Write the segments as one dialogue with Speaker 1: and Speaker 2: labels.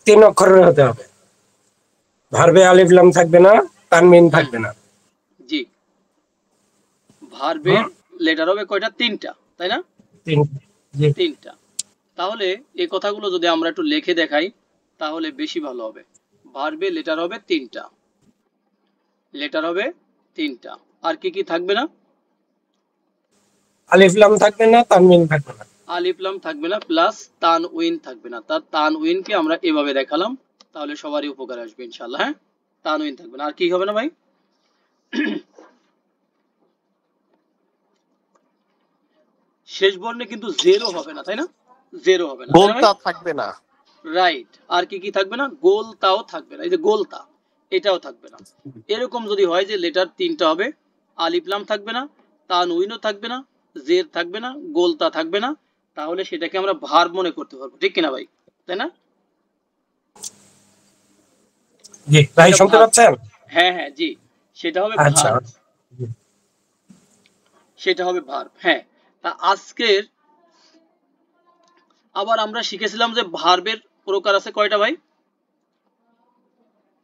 Speaker 1: তিন অক্ষরের হতে হবে, ভার্বে আলিফ লাম থাকবে না, তানমিন থাকবে না।
Speaker 2: জি, ভার্বের লেটার হবে কয়টা? তিনটা, তাই না? তিনটা। তাহলে এই কথাগুলো যদি আমরা একটু লিখে দেখাই তাহলে বেশি ভালো হবে। ভার্বে লেটার হবে তিনটা, লেটার হবে তিনটা। আর কি কি থাকবে না?
Speaker 1: আলিফ লাম থাকবে না, তানমিন থাকবে না।
Speaker 2: আলিফ লাম থাকবে না, প্লাস তানউইন থাকবে না। তার তানউইনকে আমরা এভাবে দেখালাম, তাহলে সবারই উপকার আসবে ইনশাআল্লাহ। হ্যাঁ, তানউইন থাকবে না। আর কি হবে না ভাই? শেষ বর্ণে কিন্তু জেরো হবে না, তাই না? জেরো হবে না,
Speaker 3: গোলতা থাকবে না।
Speaker 2: রাইট। আর কি কি থাকবে না? গোলতাও থাকবে না। এই যে গোলতা, এটাও থাকবে না। এরকম যদি হয় যে লেটার তিনটা হবে, আলিফ লাম থাকবে না, তানউইনও থাকবে না, জের থাকবে না, গোলতা থাকবে না, তাহলে সেটাকে আমরা ভার্ব মনে করতে পারবো, ঠিক কিনা ভাই? তাই না?
Speaker 1: জি ভাই, শুনতে পাচ্ছেন?
Speaker 2: হ্যাঁ হ্যাঁ, জি, সেটা হবে
Speaker 1: আচ্ছা,
Speaker 2: ভার্ব, সেটা হবে ভার্ব। হ্যাঁ, তা আজকের আবার আমরা শিখেছিলাম যে ভার্বের প্রকার আছে কয়টা ভাই?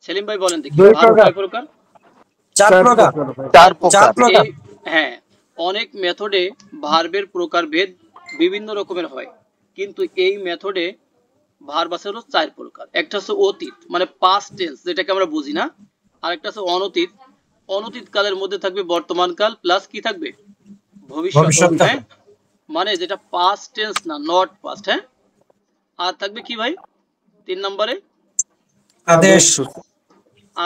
Speaker 2: সেলিম ভাই বলেন দেখি, ভার্ব কয় প্রকার?
Speaker 1: চার প্রকার।
Speaker 2: হ্যাঁ, অনেক মেথডে ভার্বের প্রকার ভেদ বিভিন্ন রকমের হয়, কিন্তু এই মেথডে ভার্ব আছে হলো চার প্রকার। একটা হচ্ছে অতীত, মানে পাস্ট টেন্স, যেটাকে আমরা বুঝি না। আর একটা হচ্ছে অনতীত। অনতীত কালের মধ্যে থাকবে বর্তমান কাল, প্লাস কি থাকবে? ভবিষ্যৎ। হ্যাঁ, মানে যেটা পাস্ট টেন্স না, নট পাস্ট। হ্যাঁ, আর থাকবে কি ভাই? 3 নম্বরে
Speaker 1: আদেশ।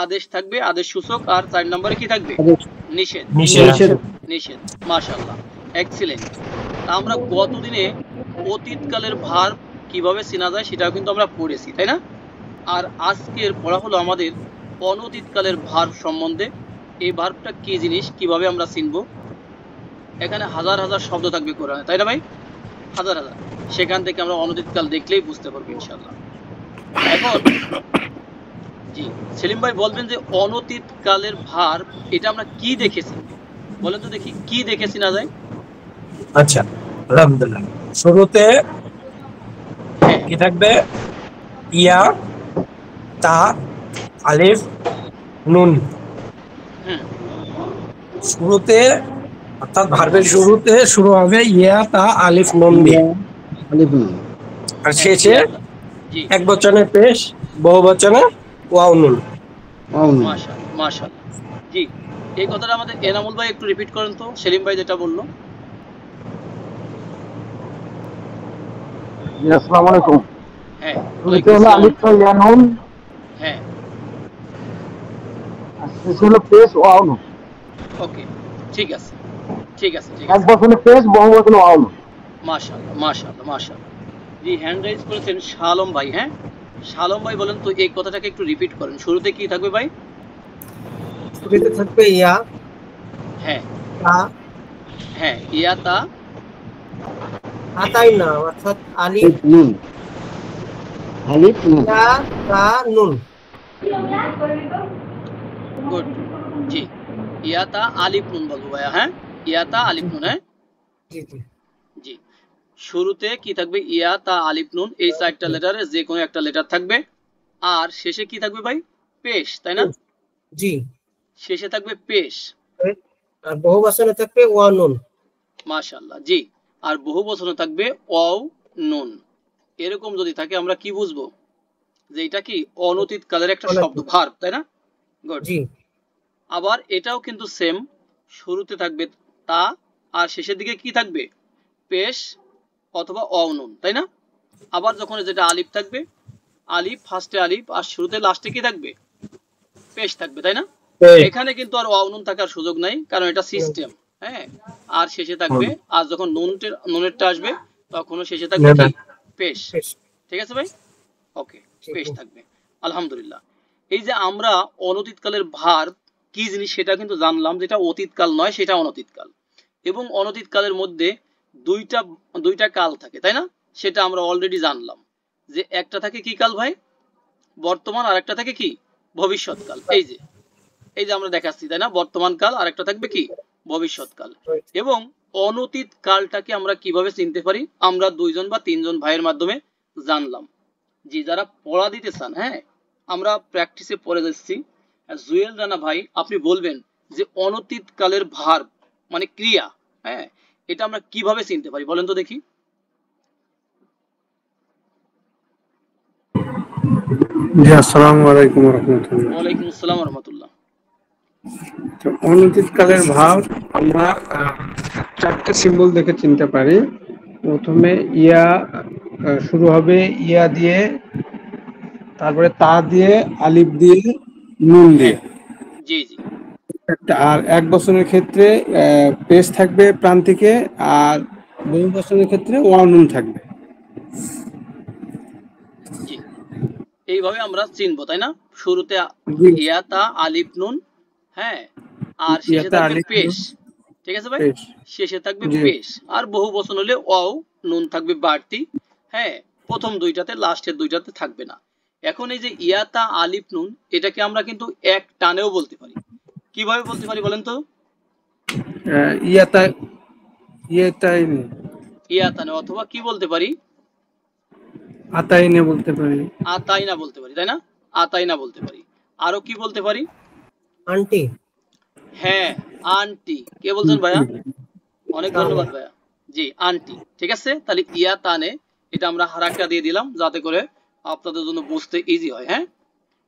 Speaker 2: আদেশ থাকবে, আদেশ সূচক। আর 4 নম্বরে কি থাকবে? নিষেধ। নিষেধ। মাশাআল্লাহ, এক্সিলেন্ট। আমরা গতদিনে অতীতকালের ভার্ব কিভাবে চেনা যায় সেটাও কিন্তু আমরা পড়েছি, তাই না? আর আজকের পড়া হলো আমাদের অনতীতকালের ভার্ব সম্বন্ধে। এই ভার্বটা কি জিনিস, কিভাবে আমরা চিনবো। এখানে হাজার হাজার শব্দ থাকবে কোরআনে, তাই না ভাই? হাজার হাজার। সেখান থেকে আমরা অনতীতকাল দেখলেই বুঝতে পারবো ইনশাআল্লাহ। এখন জি, সেলিম ভাই বলবেন যে অনতীতকালের ভার্ব এটা আমরা কি দেখেছি, বলেন তো দেখি কি দেখেছি না যায়।
Speaker 1: আচ্ছা, আলহামদুলিল্লাহ। শুরুতে কি থাকবে? ইয়া, তা, আলিফ, নুন। শুরুতে, অর্থাৎ ভার্বের শুরুতে শুরু হবে ইয়া, তা, আলিফ, নুন দিয়ে। আর শেষে এক বচনে পেশ, বহু বচনে ওয়াও নুন।
Speaker 2: মাশাআল্লাহ, মাশাআল্লাহ। জি, এই কথাটা আমাদের এনামুল ভাই একটু রিপিট করেন তো, সেলিম ভাই যেটা বললো।
Speaker 4: আসসালামু আলাইকুম।
Speaker 2: হ্যাঁ,
Speaker 4: শুরুতে হলো আলিফ তা ইয়া নুন।
Speaker 2: হ্যাঁ,
Speaker 4: আর শেষে হলো পেশ ওয়াও নুন।
Speaker 2: ওকে, ঠিক আছে, ঠিক আছে, ঠিক
Speaker 4: এক
Speaker 2: আছে।
Speaker 4: বচনে পেশ, বহু বচনে ওয়াও নুন।
Speaker 2: মাশাআল্লাহ, মাশাআল্লাহ, মাশাআল্লাহ। জি, হ্যান্ড রাইজ করেছেন শালম ভাই। হ্যাঁ, শালম ভাই বলেন তো এই কথাটাকে একটু রিপিট করেন। শুরুতে কি থাকবে ভাই?
Speaker 5: শুরুতে থাকবে ইয়া,
Speaker 2: হ্যাঁ,
Speaker 5: তা।
Speaker 2: হ্যাঁ, ইয়া, তা,
Speaker 5: তাই না, অর্থাৎ আলিফ
Speaker 4: নুন। আলিফ নুন।
Speaker 5: ইয়া, তা, নুন।
Speaker 2: গুড। জি, ইয়া, তা, আলিফ, নুন বলবো ভাইয়া। হ্যাঁ, ইয়া, তা, আলিফ, নুন। হ্যাঁ,
Speaker 5: জি জি
Speaker 2: জি, শুরুতে কি থাকবে? ইয়া, তা, আলিফ, নুন, এই চারটা লেটারে যে কোনো একটা লেটার থাকবে। আর শেষে কি থাকবে ভাই? পেশ, তাই না?
Speaker 5: জি,
Speaker 2: শেষে থাকবে পেশ।
Speaker 5: আর বহু বচনে থাকবে ওয়া নুন।
Speaker 2: মাশাআল্লাহ, জি। আর বহু বচনে থাকবে ওয়াও নুন। এরকম যদি থাকে আমরা কি বুঝবো? যে এটা কি অনতীত কালের একটা শব্দ, ভার্ব, তাই না? গুড।
Speaker 5: জি,
Speaker 2: আবার এটাও কিন্তু সেম, শুরুতে থাকবে তা, আর শেষের দিকে কি থাকবে? পেশ অথবা ওয়াও নুন, তাই না? আবার যখন যেটা আলিফ থাকবে, আলিফ, ফার্স্টে আলিফ, আর শুরুতে লাস্টে কি থাকবে? পেশ থাকবে, তাই না? এখানে কিন্তু আর ওয়াও নুন থাকার সুযোগ নাই, কারণ এটা সিস্টেম। হ্যাঁ, আর শেষে থাকবে, আর যখন নুনেরটা আসবে তখনও শেষে থাকবে কি? পেশ। ঠিক আছে ভাই? ওকে, পেশ থাকবে। আলহামদুলিল্লাহ। এই যে আমরা অনতীতকালের ভার্ব কি জিনিস সেটা কিন্তু জানলাম, যেটা অতীতকাল নয়, সেটা অনতীতকাল। এবং অনতীতকালের মধ্যে দুইটা কাল থাকে, তাই না? সেটা আমরা অলরেডি জানলাম, যে একটা থাকে কি কাল ভাই? বর্তমান। আর একটা থাকে কি? ভবিষ্যৎকাল। এই যে আমরা দেখাচ্ছি, তাই না? বর্তমান কাল, আর একটা থাকবে কি? ভবিষ্যৎকাল। এবং অনতীত কালটাকে আমরা কিভাবে চিনতে পারি? আমরা দুইজন বা তিনজন ভাইয়ের মাধ্যমে জানলাম। জি, যারা পড়া দিতে চান, হ্যাঁ, আমরা প্র্যাকটিসে পড়ে যাচ্ছি। জুয়েল রানা ভাই, আপনি বলবেন যে অনতীত কালের ভার্ব মানে ক্রিয়া, হ্যাঁ, এটা আমরা কিভাবে চিনতে পারি বলেন তো দেখি।
Speaker 3: জি, আসসালামু আলাইকুম রহমতুল্লাহ।
Speaker 2: ওয়ালাইকুম আসসালাম রহমতুল্লাহ।
Speaker 3: তো অনতীত কালের ভাব আমরা চারটে সিম্বল দেখে চিনতে পারি। প্রথমে ইয়া শুরু হবে ইয়া দিয়ে, তারপরে তা দিয়ে, আলিফ দিয়ে, নুন দিয়ে।
Speaker 2: হ্যাঁ, জি জি
Speaker 3: আর এক বছরের ক্ষেত্রে পেশ থাকবে প্রান্তিকে, আর বহু বছরের ক্ষেত্রে ওয়া নুন থাকবে।
Speaker 2: জি, এইভাবে আমরা চিনবো, তাই না? শুরুতে
Speaker 3: জি,
Speaker 2: ইয়া তা আলিফ নুন, হ্যাঁ, আর শেষে
Speaker 3: ইয়াতে
Speaker 2: থাকবে
Speaker 3: আলিফ
Speaker 2: পেশ।
Speaker 3: নুন
Speaker 2: ঠিক আছে ভাই,
Speaker 3: পেশ।
Speaker 2: শেষে থাকবে
Speaker 3: জি,
Speaker 2: পেশ। আর বহু বচন হলে অও, নুন থাকবে বাড়তি, হ্যাঁ, প্রথম দুইটাতে, লাস্টের দুইটাতে থাকবে না। এখন এই যে ইয়াতা আলিফ নুন, এটাকে আমরা কিন্তু এক টানেও বলতে পারি। কিভাবে বলতে পারি বলেন তো?
Speaker 3: ইয়াতা ইয়াতাইনে
Speaker 2: ইয়াতানে, অথবা কি বলতে পারি?
Speaker 3: আতাইনে বলতে পারি।
Speaker 2: আতাইনা বলতে পারি, তাই না? আতাইনা বলতে পারি। আরো কি বলতে পারি?
Speaker 5: আন্টি।
Speaker 2: হ্যাঁ, আন্টি। কে বলছেন ভাইয়া? অনেক ধন্যবাদ ভাইয়া। জি, আন্টি। ঠিক আছে, তাহলে ইয়া তানে এটা আমরা হারাকা দিয়ে দিলাম যাতে করে আপনাদের জন্য বুঝতে ইজি হয়। হ্যাঁ,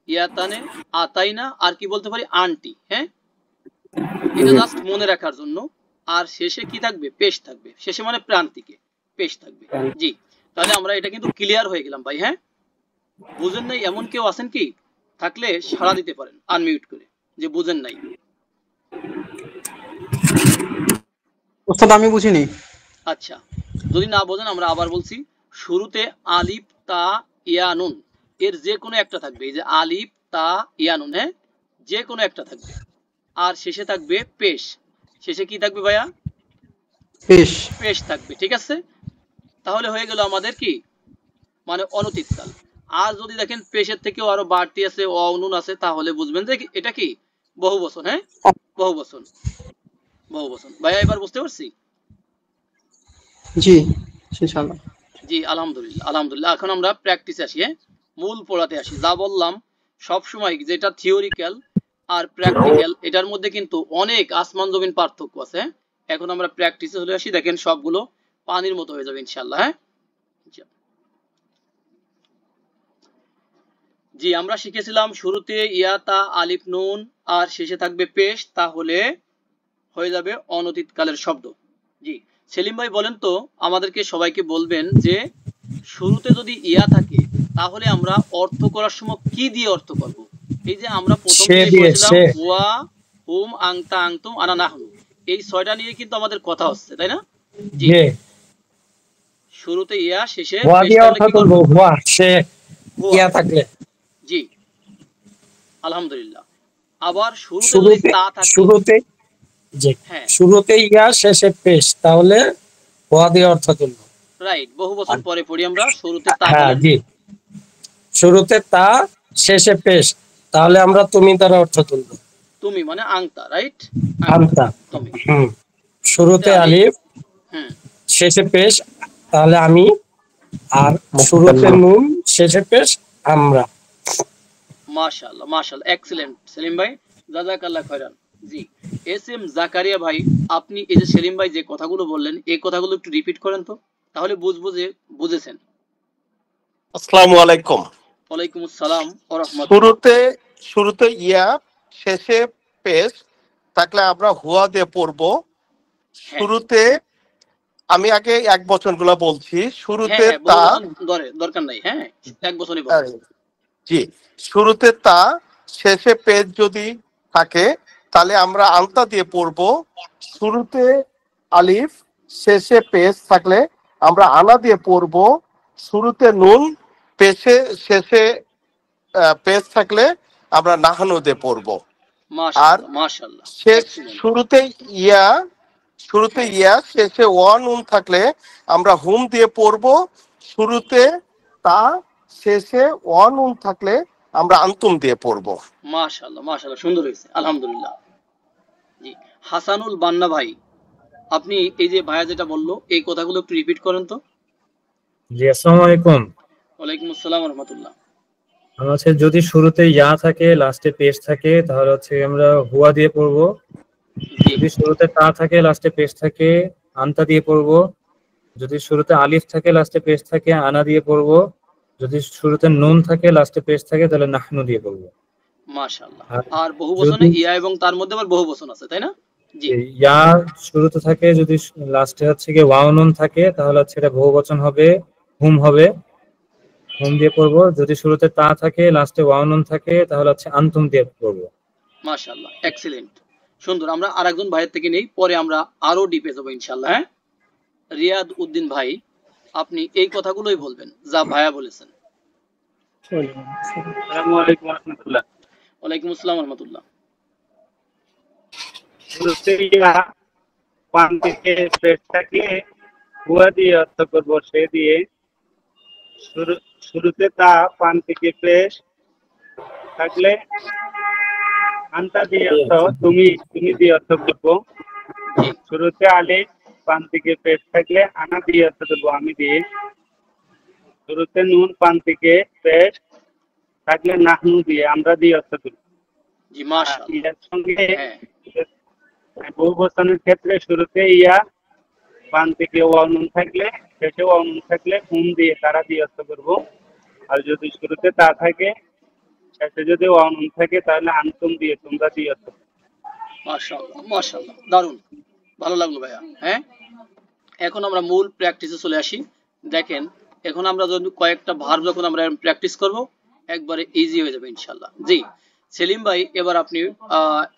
Speaker 2: ইয়া তানে, আতাইনা, আর কি বলতে পারি? আন্টি। হ্যাঁ, এটা জাস্ট মনে রাখার জন্য। আর শেষে কি থাকবে? পেশ থাকবে। শেষে মানে প্রান্তিকে পেশ থাকবে। জি, তাহলে আমরা এটা কিন্তু ক্লিয়ার হয়ে গেলাম ভাই। হ্যাঁ, বুঝেন নাই এমন কেউ আছেন কি? থাকলে সাড়া দিতে পারেন আনমিউট করে, যে বুঝেন নাই।
Speaker 6: ওস্তাদ আমি বুঝিনি।
Speaker 2: আচ্ছা, যদি না বোঝেন আমরা আবার বলছি। শুরুতে আলিফ তা ইয়া নুন, এর যে কোনো একটা থাকবে। এই যে আলিফ তা ইয়া নুন, হ্যাঁ, যে কোনো একটা থাকবে। আর শেষে থাকবে পেশ। শেষে কি থাকবে ভাইয়া?
Speaker 6: পেশ।
Speaker 2: পেশ থাকবে। ঠিক আছে, তাহলে হয়ে গেল আমাদের কি, মানে অনতীতকাল। আর যদি দেখেন পেশের থেকেও আরো বাড়তি আছে, অনুন আছে, তাহলে বুঝবেন যে এটা কি বহু বচন। হ্যাঁ, বহু বচন, বহু বচন। ভাইয়া এবার বুঝতে পারছি?
Speaker 6: জি ইনশাআল্লাহ।
Speaker 2: জি, আলহামদুলিল্লাহ আলহামদুলিল্লাহ। এখন আমরা প্র্যাকটিসে আসি। হ্যাঁ, মূল পড়াতে আসি। যা বললাম সব সময়, যেটা থিওরিক্যাল আর প্র্যাকটিক্যাল, এটার মধ্যে কিন্তু অনেক আসমান জমিন পার্থক্য আছে। হ্যাঁ, এখন আমরা প্র্যাকটিসে চলে আসি। দেখেন সবগুলো পানির মতো হয়ে যাবে ইনশাআল্লাহ। হ্যাঁ, জি, আমরা শিখেছিলাম শুরুতে ইয়াতা আলিফ নুন আর শেষে থাকবে পেশ, তাহলে হয়ে যাবে অনতীতকালের শব্দ। জি, সেলিম ভাই বলেন তো, আমাদেরকে সবাইকে বলবেন যে শুরুতে যদি ইয়া থাকে তাহলে আমরা অর্থ করার সময় কি দিয়ে অর্থ করব? এই যে আমরা প্রথম
Speaker 1: সে
Speaker 2: দিকে
Speaker 1: দিয়ে
Speaker 2: পড়েছিলাম
Speaker 1: সে।
Speaker 2: হুয়া, হুম, আংতা, আংতুম, আনা, নাহনু, এই ছয়টা নিয়ে কিন্তু আমাদের কথা হচ্ছে, তাই না? জি,
Speaker 1: যে
Speaker 2: শুরুতে ইয়া, শেষে
Speaker 1: হওয়া
Speaker 2: পেশ
Speaker 1: দিয়ে
Speaker 2: থাকলে
Speaker 1: অর্থ
Speaker 2: কি করব?
Speaker 1: তুলবো, হওয়া সে
Speaker 2: হুয়া।
Speaker 1: ইয়া থাকলে।
Speaker 2: জি, আলহামদুলিল্লাহ। আবার শুরুতে যদি
Speaker 1: শুরুতে
Speaker 2: তা থাকে,
Speaker 1: শুরুতে যে
Speaker 2: হ্যাঁ,
Speaker 1: শুরুতে ইয়া শেষে পেশ, তাহলে হওয়া দিয়ে অর্থ তুলবো।
Speaker 2: রাইট, বহু বছর পরে পড়ি আমরা। শুরুতে তা
Speaker 1: হ্যাঁ
Speaker 2: বলেন।
Speaker 1: জি, শুরুতে তা শেষে পেশ, তাহলে আমরা তুমি দ্বারা অর্থ তুলবো।
Speaker 2: তুমি মানে আংতা, রাইট? আংতা,
Speaker 1: আমতা।
Speaker 2: তুমি। শুরুতে
Speaker 1: শুরুতে
Speaker 2: আলিফ,
Speaker 1: আলিফ
Speaker 2: হুম,
Speaker 1: শেষে পেশ, তাহলে আমি। আর শুরুতে নুন শেষে পেশ, আমরা।
Speaker 2: মাশাআল্লাহ মাশাআল্লাহ, এক্সিলেন্ট সেলিম ভাই, জাযাকাল্লাহ খাইরান। জি, এস এম জাকারিয়া ভাই, আপনি এই যে সেলিম ভাই যে কথাগুলো বললেন, এই কথাগুলো একটু রিপিট করেন তো, তাহলে বুঝবো যে বুঝেছেন।
Speaker 7: আসসালামু আলাইকুম।
Speaker 2: ওয়ালাইকুম আসসালাম ওয়া রাহমাতুল্লাহ।
Speaker 7: শুরুতে শুরুতে ইয়া, শেষে পেশ থাকলে আমরা হুয়া দিয়ে পড়বো।
Speaker 2: হ্যাঁ
Speaker 7: শুরুতে আমি আগে এক বচনগুলো বলছি।
Speaker 2: হ্যাঁ
Speaker 7: শুরুতে
Speaker 2: হ্যাঁ, বহু
Speaker 7: তা,
Speaker 2: বচন দরকার নাই। হ্যাঁ, এক বছরই বলেন।
Speaker 7: জি, শুরুতে তা, শেষে পেশ যদি থাকে তাহলে আমরা আলতা দিয়ে পড়বো। শুরুতে আলিফ, শেষে পেশ থাকলে আমরা আনা দিয়ে পড়বো। শুরুতে নুন, পেশে শেষে পেজ থাকলে আমরা নাহানু দিয়ে পড়বো। আর
Speaker 2: মাশাআল্লাহ মাশাআল্লাহ,
Speaker 7: শেষ
Speaker 2: এক্সিলেন্ট।
Speaker 7: শুরুতে ইয়া, শুরুতে
Speaker 2: হ্যাঁ,
Speaker 7: ইয়া শেষে ওয়া নুন থাকলে আমরা হুম দিয়ে পড়বো। শুরুতে তা, শেষে ওয়া নুন থাকলে আমরা আন্তুম দিয়ে পড়বো।
Speaker 2: মাশাআল্লাহ মাশাআল্লাহ, সুন্দর হয়েছে আলহামদুলিল্লাহ। জি, হাসানুল বান্না ভাই, আপনি এই যে ভাইয়া যেটা বললো, এই কথাগুলো একটু রিপিট করেন তো।
Speaker 8: জি, আসসালামু আলাইকুম।
Speaker 2: ওয়ালাইকুম আসসালাম ওয়া রাহমাতুল্লাহ।
Speaker 8: হচ্ছে যদি শুরুতে ইয়া থাকে লাস্টে পেশ থাকে তাহলে হচ্ছে আমরা হুয়া দিয়ে পড়বো।
Speaker 2: জি
Speaker 8: যদি শুরুতে তা থাকে লাস্টে পেশ থাকে আনতা দিয়ে পড়বো। যদি শুরুতে আলিফ থাকে লাস্টে পেশ থাকে আনা দিয়ে পড়বো। যদি শুরুতে নুন থাকে লাস্টে পেশ থাকে তাহলে নাহনু দিয়ে পড়বো।
Speaker 2: মাশাআল্লাহ।
Speaker 8: আর
Speaker 2: আর বহুবচনে
Speaker 8: যদি
Speaker 2: ইয়া এবং তার মধ্যে আবার বহুবচন আছে, তাই না? জি
Speaker 8: ইয়া শুরুতে থাকে, যদি লাস্টে হচ্ছে গিয়ে ওয়াও নুন থাকে তাহলে হচ্ছে এটা বহুবচন হবে, হুম হবে, হুম দিয়ে পড়বো। যদি শুরুতে তা থাকে লাস্টে ওয়াও নুন থাকে তাহলে হচ্ছে আনতুম দিয়ে পড়বো।
Speaker 2: মাশাআল্লাহ, এক্সিলেন্ট, সুন্দর। আমরা আরেকজন ভাইয়ের থেকে নেই, পরে আমরা আরো ডিপে যাবো ইনশাআল্লাহ। হ্যাঁ, রিয়াদ উদ্দিন ভাই, আপনি এই কথাগুলোই বলবেন যা ভাইয়া বলেছেন।
Speaker 3: আসসালামু আলাইকুম ওয়া রাহমাতুল্লাহ।
Speaker 2: ওয়ালাইকুম আসসালাম ওয়া রাহমাতুল্লাহ।
Speaker 3: শুরুতে ইয়া পান থেকে পেশ থাকলে হুয়া দিয়ে অর্থ করবো সে দিয়ে। শুরুতে তা পান থেকে পেশ থাকলে আনতা দিয়ে অর্থ তুমি দিয়ে অর্থ করবো।
Speaker 2: জি
Speaker 3: শুরুতে আলিফ পান থেকে পেশ থাকলে আনা দিয়ে অর্থ করবো আমি দিয়ে। শুরুতে নুন পান থেকে পেশ থাকলে নাহনু দিয়ে আমরা দিয়ে অর্থ করবো।
Speaker 2: জি মাশাআল্লাহ।
Speaker 3: ইয়ার সঙ্গে
Speaker 2: হ্যাঁ
Speaker 3: বহুবচনের ক্ষেত্রে শুরুতে ইয়া পান থেকে ওয়াও নুন থাকলে শেষে ওয়াও নুন থাকলে হুম দিয়ে তারা দিয়ে অর্থ করবো। আর যদি শুরুতে তা থাকে শেষে যদি ওয়াও নুন থাকে তাহলে আনতুম দিয়ে তোমরা দিয়ে অর্থ করবো।
Speaker 2: মাশাআল্লাহ মাশাআল্লাহ, দারুণ, ভালো লাগলো ভাইয়া। হ্যাঁ, এখন আমরা মূল প্র্যাকটিসে চলে আসি। দেখেন, এখন আমরা যদি কয়েকটা ভার্ব যখন আমরা প্র্যাকটিস করব, একবারে ইজি হয়ে যাবে ইনশাআল্লাহ। জি সেলিম ভাই, এবার আপনি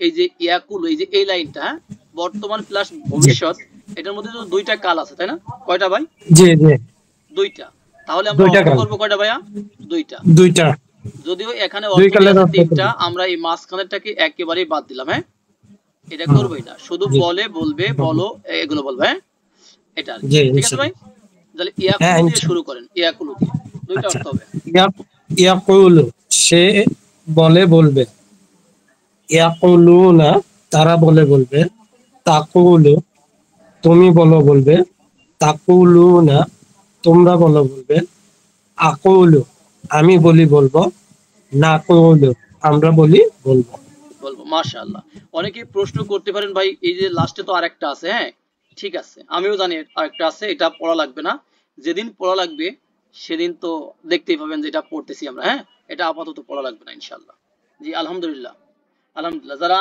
Speaker 2: এই যে ইয়াকুল, এই যে এই লাইনটা, হ্যাঁ, বর্তমান প্লাস
Speaker 1: জি
Speaker 2: ভবিষ্যৎ, এটার মধ্যে তো দুইটা কাল আছে, তাই না? কয়টা ভাই?
Speaker 1: জি জি
Speaker 2: দুইটা। তাহলে আমরা
Speaker 1: দুইটা
Speaker 2: অর্থ
Speaker 1: কাল,
Speaker 2: করব কয়টা ভাইয়া? দুইটা।
Speaker 1: দুইটা,
Speaker 2: যদিও এখানে
Speaker 1: দুই
Speaker 2: অর্থ দিয়ে
Speaker 1: কালের
Speaker 2: আছে
Speaker 1: অর্থ
Speaker 2: তিনটা,
Speaker 1: করবো।
Speaker 2: আমরা এই মাঝখানেরটাকে একেবারেই বাদ দিলাম। হ্যাঁ, এটা
Speaker 1: হুম,
Speaker 2: করবোই না, শুধু
Speaker 1: জি
Speaker 2: বলে বলবে, বলো, এগুলো বলবে। হ্যাঁ, এটা আর কি।
Speaker 1: জি
Speaker 2: ঠিক আছে ভাই,
Speaker 1: ইনশাল্লাহ।
Speaker 2: তাহলে
Speaker 1: হ্যাঁ
Speaker 2: ইয়াকুলু দিয়ে
Speaker 1: ইনশাল্লাহ।
Speaker 2: শুরু করেন, ইয়াকুলু দিয়ে দুইটা
Speaker 1: আচ্ছা,
Speaker 2: অর্থ হবে।
Speaker 1: ইয়াকুলু সে বলে বলবে, ইয়াকুলুনা তারা বলে বলবে, তাকুলু তুমি বলো বলবে, তাকুলুনা তোমরা বলো বলবে, আকুলু আমি বলি বলবো, নাকুলু আমরা বলি বলবো।
Speaker 2: বলবো। মাশাআল্লাহ। অনেকে প্রশ্ন করতে পারেন, ভাই এই যে লাস্টে তো আরেকটা আছে। হ্যাঁ, ঠিক আছে, আমিও জানি আরেকটা আছে, এটা পড়া লাগবে না। যেদিন পড়া লাগবে সেদিন তো দেখতেই পাবেন যে এটা পড়তেছি আমরা। হ্যাঁ, এটা আপাতত পড়া লাগবে না ইনশাআল্লাহ। জি আলহামদুলিল্লাহ, আলহামদুলিল্লাহ। যারা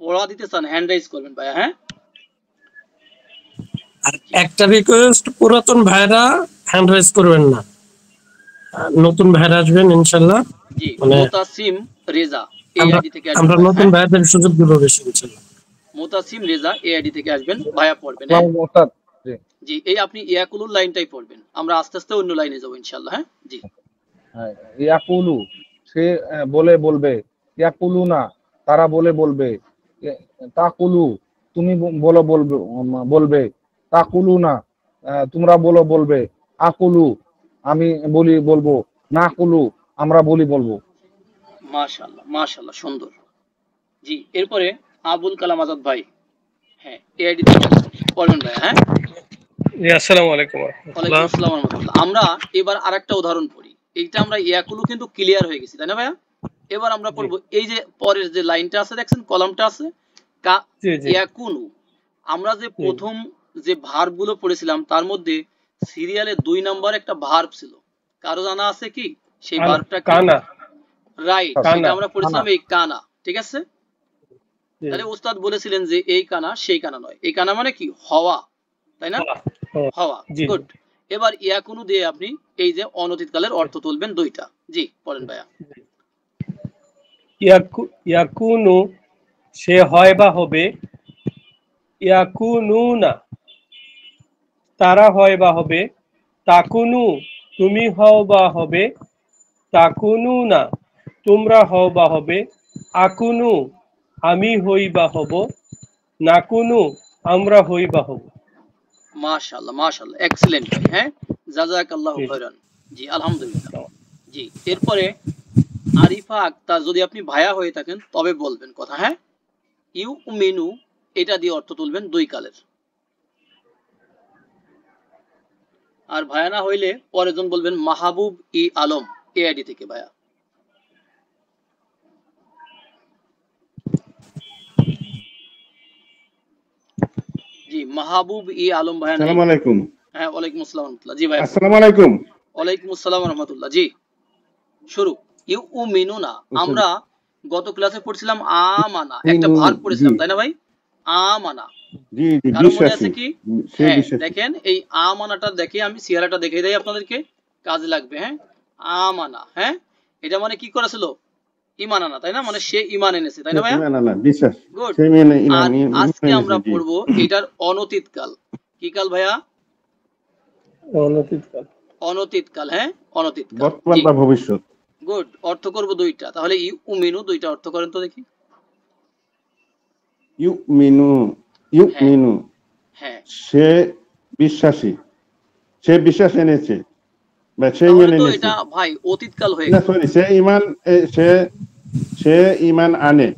Speaker 2: পড়া দিতে চান হ্যান্ড রাইজ করবেন ভাইয়া। হ্যাঁ,
Speaker 1: আর একটা রিকোয়েস্ট, পুরাতন ভাইরা হ্যান্ড রাইজ করবেন না, নতুন ভাইরা আসবেন ইনশাল্লাহ।
Speaker 2: জি
Speaker 1: মানে
Speaker 2: মোতাসিম রেজা এই
Speaker 1: আমরা
Speaker 2: আইডি থেকে আসবেন
Speaker 1: আমরা
Speaker 2: ভাইয়া।
Speaker 1: নতুন
Speaker 2: হ্যাঁ,
Speaker 1: ভাইদের সুযোগ দিব বেশি ইনশাল্লাহ।
Speaker 2: মোতাসিম রেজা এই আইডি থেকে আসবেন, ভাইয়া পড়বেন। হ্যাঁ, জি এই আপনি ইয়াকুলুর লাইনটাই পড়বেন, আমরা আস্তে আস্তে অন্য লাইনে যাবো ইনশাআল্লাহ। হ্যাঁ, জি
Speaker 9: ইয়াকুলু সে বলে বলবে, ইয়াকুলু না তারা বলে বলবে, তাকুলু তুমি বলো বলবে, তাকুলু না তোমরা বলো বলবে, আকুলু আমি বলি বলবো, না কুলু আমরা বলি বলবো।
Speaker 2: মাশাআল্লাহ মাশাআল্লাহ, সুন্দর। জি এরপরে আবুল কালাম আজাদ ভাই, হ্যাঁ এই আইডি থেকে পড়বেন ভাইয়া। হ্যাঁ,
Speaker 10: আসসালামু আলাইকুম ওয়া
Speaker 2: ওয়ালাইকুম
Speaker 10: রাহমাতুল্লাহ।
Speaker 2: আসসালাম ওয়া রাহমাতুল্লাহ। আমরা এবার আরেকটা উদাহরণ পড়ি। এইটা আমরা ইয়াকুলু কিন্তু ক্লিয়ার হয়ে গেছি, তাই না ভাইয়া? এবার আমরা
Speaker 10: জি
Speaker 2: পড়বো এই যে পরের যে লাইনটা আছে, দেখছেন কলামটা আছে, কা
Speaker 10: জি জি
Speaker 2: ইয়াকুনু। আমরা যে
Speaker 10: জি
Speaker 2: প্রথম যে ভার্ব গুলো পড়েছিলাম তার মধ্যে সিরিয়ালে 2 নাম্বার একটা ভার্ব ছিল, কারো জানা আছে কি সেই
Speaker 10: কানা
Speaker 2: ভার্বটা কি?
Speaker 10: কানা
Speaker 2: রাইট, সেটা
Speaker 10: কানা
Speaker 2: আমরা পড়েছিলাম এই কানা। ঠিক আছে,
Speaker 10: জি
Speaker 2: তাহলে উস্তাদ বলেছিলেন যে এই কানা সেই কানা নয়, এই কানা মানে কি? হওয়া, তাই না?
Speaker 10: হ্যাঁ, হ্যাঁ,
Speaker 2: হওয়া,
Speaker 10: জি জি
Speaker 2: গুড। এবার ইয়াকুনু দিয়ে আপনি এই যে অনতীত কালের অর্থ তুলবেন দুইটা। জি পড়েন ভাইয়া।
Speaker 10: ইয়াকুনু সে হয় বা হবে, ইয়াকুনুনা তারা হয় বা হবে, তাকুনু তুমি হও বা হবে, তাকুনুনা তোমরা হও বা হবে, আকুনু আমি হই বা হব, নাকুনু আমরা হই বা হব।
Speaker 2: মাশাআল্লাহ মাশাআল্লাহ, এক্সিলেন্ট ভাই। হ্যাঁ, জাযাকাল্লাহু
Speaker 10: জি
Speaker 2: খাইরান। জি আলহামদুলিল্লাহ। জি এরপরে আরিফা আক্তার, যদি আপনি ভাইয়া হয়ে থাকেন তবে বলবেন কথা। হ্যাঁ, ইউ মিনু এটা দিয়ে অর্থ তুলবেন দুই কালের। আর ভাইয়া না হইলে পরের জন বলবেন মাহবুব ই আলম এআইডি থেকে। ভাইয়া জি, মাহবুব ই আলম ভাইয়া নাই।
Speaker 11: আসসালামু আলাইকুম।
Speaker 2: হ্যাঁ, ওয়ালাইকুম আসসালাম ওয়া রাহমাতুল্লাহ। জি ভাইয়া।
Speaker 11: আসসালামু আলাইকুম।
Speaker 2: ওয়ালাইকুম আসসালাম ওয়া রাহমাতুল্লাহ। জি শুরু। ইউমিনুনা আমরা গত ক্লাসে পড়ছিলাম আমানা, একটা ভার্ব পড়েছিলাম তাই না ভাই? আমানা।
Speaker 11: জি জি,
Speaker 2: কারো মনে আছে
Speaker 11: বিশ্বাসী।
Speaker 2: কি?
Speaker 11: সে
Speaker 2: হ্যাঁ,
Speaker 11: বিশ্বাসী।
Speaker 2: দেখেন এই আমানাটা দেখে আমি সিয়ারাটা দেখিয়ে দেই আপনাদেরকে, কাজে লাগবে। হ্যাঁ, আমানা, হ্যাঁ এটা মানে কি করেছিল? ইমান আনা, তাই না? মানে সে ইমান এনেছে, তাই না ভাইয়া?
Speaker 11: ইমান আনা, বিশ্বাস।
Speaker 2: গুড।
Speaker 11: সে মেনে
Speaker 2: আর আজকে
Speaker 11: এনেছে,
Speaker 2: আমরা
Speaker 11: জি।
Speaker 2: পড়বো এটার অনতীত কাল। কি কাল ভাইয়া?
Speaker 10: অনতীত কাল।
Speaker 2: অনতীত কাল। হ্যাঁ, অনতীত কাল।
Speaker 11: বর্তমান বা ভবিষ্যৎ।
Speaker 2: গুড। অর্থ করব দুইটা। তাহলে ইউমিনু দুইটা অর্থ করেন তো দেখি।
Speaker 11: ইউমিনু
Speaker 2: হ্যাঁ,
Speaker 11: সে বিশ্বাসী, সে বিশ্বাস এনেছে বা সে
Speaker 2: তাহলে
Speaker 11: ইমান
Speaker 2: তো
Speaker 11: এনেছে।
Speaker 2: এটা ভাই অতীত কাল হয়ে
Speaker 11: না
Speaker 2: গেল।
Speaker 11: সরি, সে ইমান সে ইমান আনে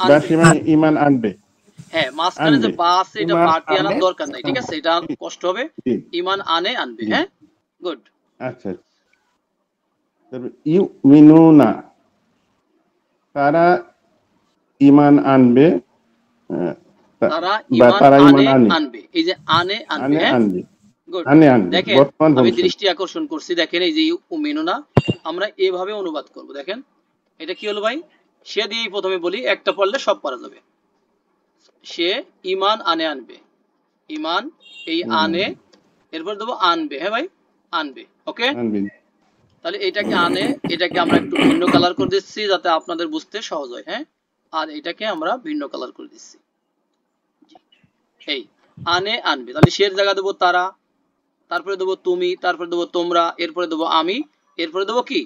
Speaker 11: বা সে ইমান আনবে।
Speaker 2: হ্যাঁ, মাঝখানে যে বা আছে এটা
Speaker 11: ইমান
Speaker 2: বাড়তি আনার
Speaker 11: আনে।
Speaker 2: দরকার নাই, ঠিক আছে? এটা কষ্ট হবে।
Speaker 11: জি,
Speaker 2: ইমান আনবে।
Speaker 11: জি।
Speaker 2: হ্যাঁ, গুড।
Speaker 11: আচ্ছা, তারপর ইউমিনুনা তারা ইমান আনবে,
Speaker 2: তারা
Speaker 11: বা
Speaker 2: ইমান
Speaker 11: তারা ইমান আনে।
Speaker 2: আনবে। এই যে আনবে।
Speaker 11: আনে
Speaker 2: হ্যাঁ,
Speaker 11: আনবে,
Speaker 2: গুড।
Speaker 11: আনে আনবে,
Speaker 2: দেখেন
Speaker 11: বর্তমান
Speaker 2: আমি
Speaker 11: ভবিষ্যৎ।
Speaker 2: দৃষ্টি আকর্ষণ করছি, দেখেন এই যে ইউমিনুনা আমরা এভাবে অনুবাদ করব। দেখেন এটা কি হলো ভাই? সে দিয়েই প্রথমে বলি, একটা পড়লে সব পারা যাবে। সে ইমান আনবে। ইমান এই আনে, এরপর দেবো আনবে। হ্যাঁ ভাই, আনবে। ওকে,
Speaker 11: আনবে।
Speaker 2: তাহলে এটাকে এটাকে আমরা একটু ভিন্ন কালার করে দিচ্ছি যাতে আপনাদের বুঝতে সহজ হয়। হ্যাঁ, আর এটাকে আমরা ভিন্ন কালার করে দিচ্ছি। এই আনবে, তাহলে সে জায়গা দেবো তারা, তারপরে দেবো তুমি, তারপরে দেবো তোমরা, এরপরে দেবো আমি, এরপরে দেবো কি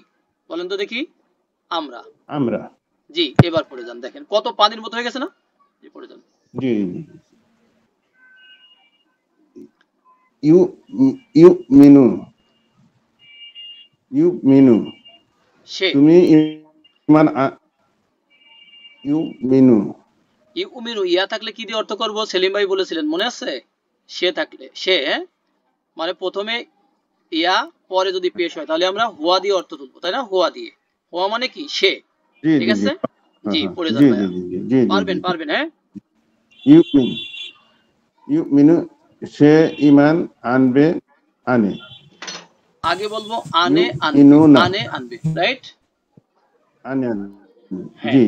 Speaker 2: বলেন তো দেখি? আমরা। জি, এবার পড়ে যান। দেখেন কত পানির মতো হয়ে গেছে না? জি, পড়ে যান।
Speaker 11: জি, ইউমিনু
Speaker 2: সে।
Speaker 11: তুমি ইমান ইউমিনু
Speaker 2: ইয়া থাকলে কি দিয়ে অর্থ করব? সেলিম ভাই বলেছিলেন, মনে আছে? সে থাকলে, সে মানে প্রথমে ইয়া, পরে যদি পেশ হয় তাহলে আমরা হুয়া দিয়ে অর্থ তুলবো, তাই না? হুয়া দিয়ে। হুয়া মানে কি? সে।
Speaker 11: জি
Speaker 2: ঠিক
Speaker 11: জি জি,
Speaker 2: আছে? জি, পড়ে যান
Speaker 11: জি জি
Speaker 2: ভাইয়া।
Speaker 11: জি জি জি,
Speaker 2: পারবেন। হ্যাঁ,
Speaker 11: ইউমিনু সে ইমান আনবে, আনে।
Speaker 2: আগে বলবো
Speaker 11: ইউমিনুনা
Speaker 2: আনবে, রাইট?
Speaker 11: আনে,
Speaker 2: হ্যাঁ।
Speaker 11: জি।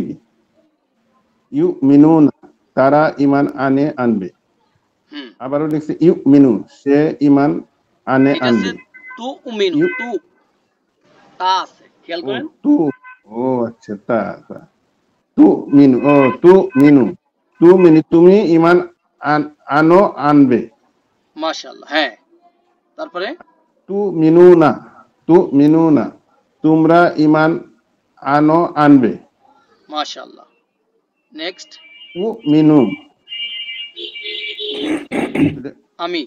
Speaker 11: ইউমিনুনা তারা ইমান আনবে। আবারও লিখছি ইউমিনু সে ইমান আনবে।
Speaker 2: তু উমিনু, তু তা আছে, খেয়াল করেন।
Speaker 11: তু, ও আচ্ছা, তা তু মিনু তুমি ইমান আনবে।
Speaker 2: মাশাআল্লাহ। হ্যাঁ, তারপরে
Speaker 11: তু মিনুনা তোমরা ইমান আনবে।
Speaker 2: মাশাআল্লাহ। নেক্সট,
Speaker 11: মিনু
Speaker 2: আমি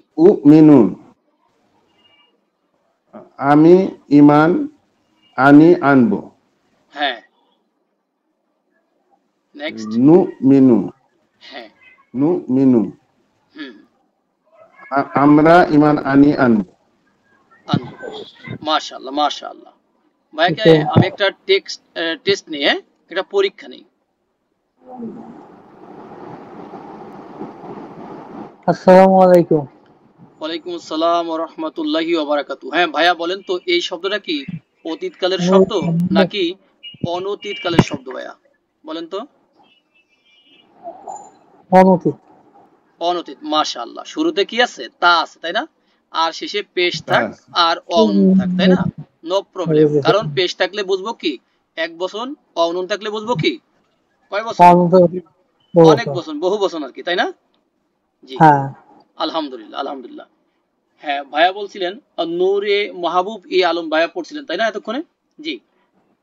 Speaker 11: মিনুন আমি ইমান আনবো।
Speaker 2: হ্যাঁ, নেক্সট, হ্যাঁ,
Speaker 11: আমরা ইমান আনবো।
Speaker 2: মাশাআল্লাহ। ভাইকে আমি একটা টেস্ট নিয়ে একটা পরীক্ষা নেই।
Speaker 12: আসসালামু আলাইকুম।
Speaker 2: ওয়ালাইকুম আসসালাম ওয়া রাহমাতুল্লাহি ওয়া বারাকাতুহু। হ্যাঁ ভাইয়া বলেন তো, এই শব্দটা কি অতীতকালের শব্দ নাকি অনতীতকালের শব্দ? ভাইয়া বলেন তো। অনতীত। মাশাআল্লাহ। শুরুতে কি আছে? তা আছে, তাই না? আর শেষে পেশ থাক আর অনুন থাক, তাই না? নো প্রবলেম, কারণ পেশ থাকলে বুঝবো কি এক বচন, অনুন থাকলে বুঝবো কি কয় বছর? অনেক বচন, বহু বচন আর কি, তাই না? জি, আলহামদুলিল্লাহ। হ্যাঁ, ভাইয়া বলছিলেন নূরে মাহবুব ই আলম ভাইয়া পড়ছিলেন, তাই না এতক্ষণে? জি।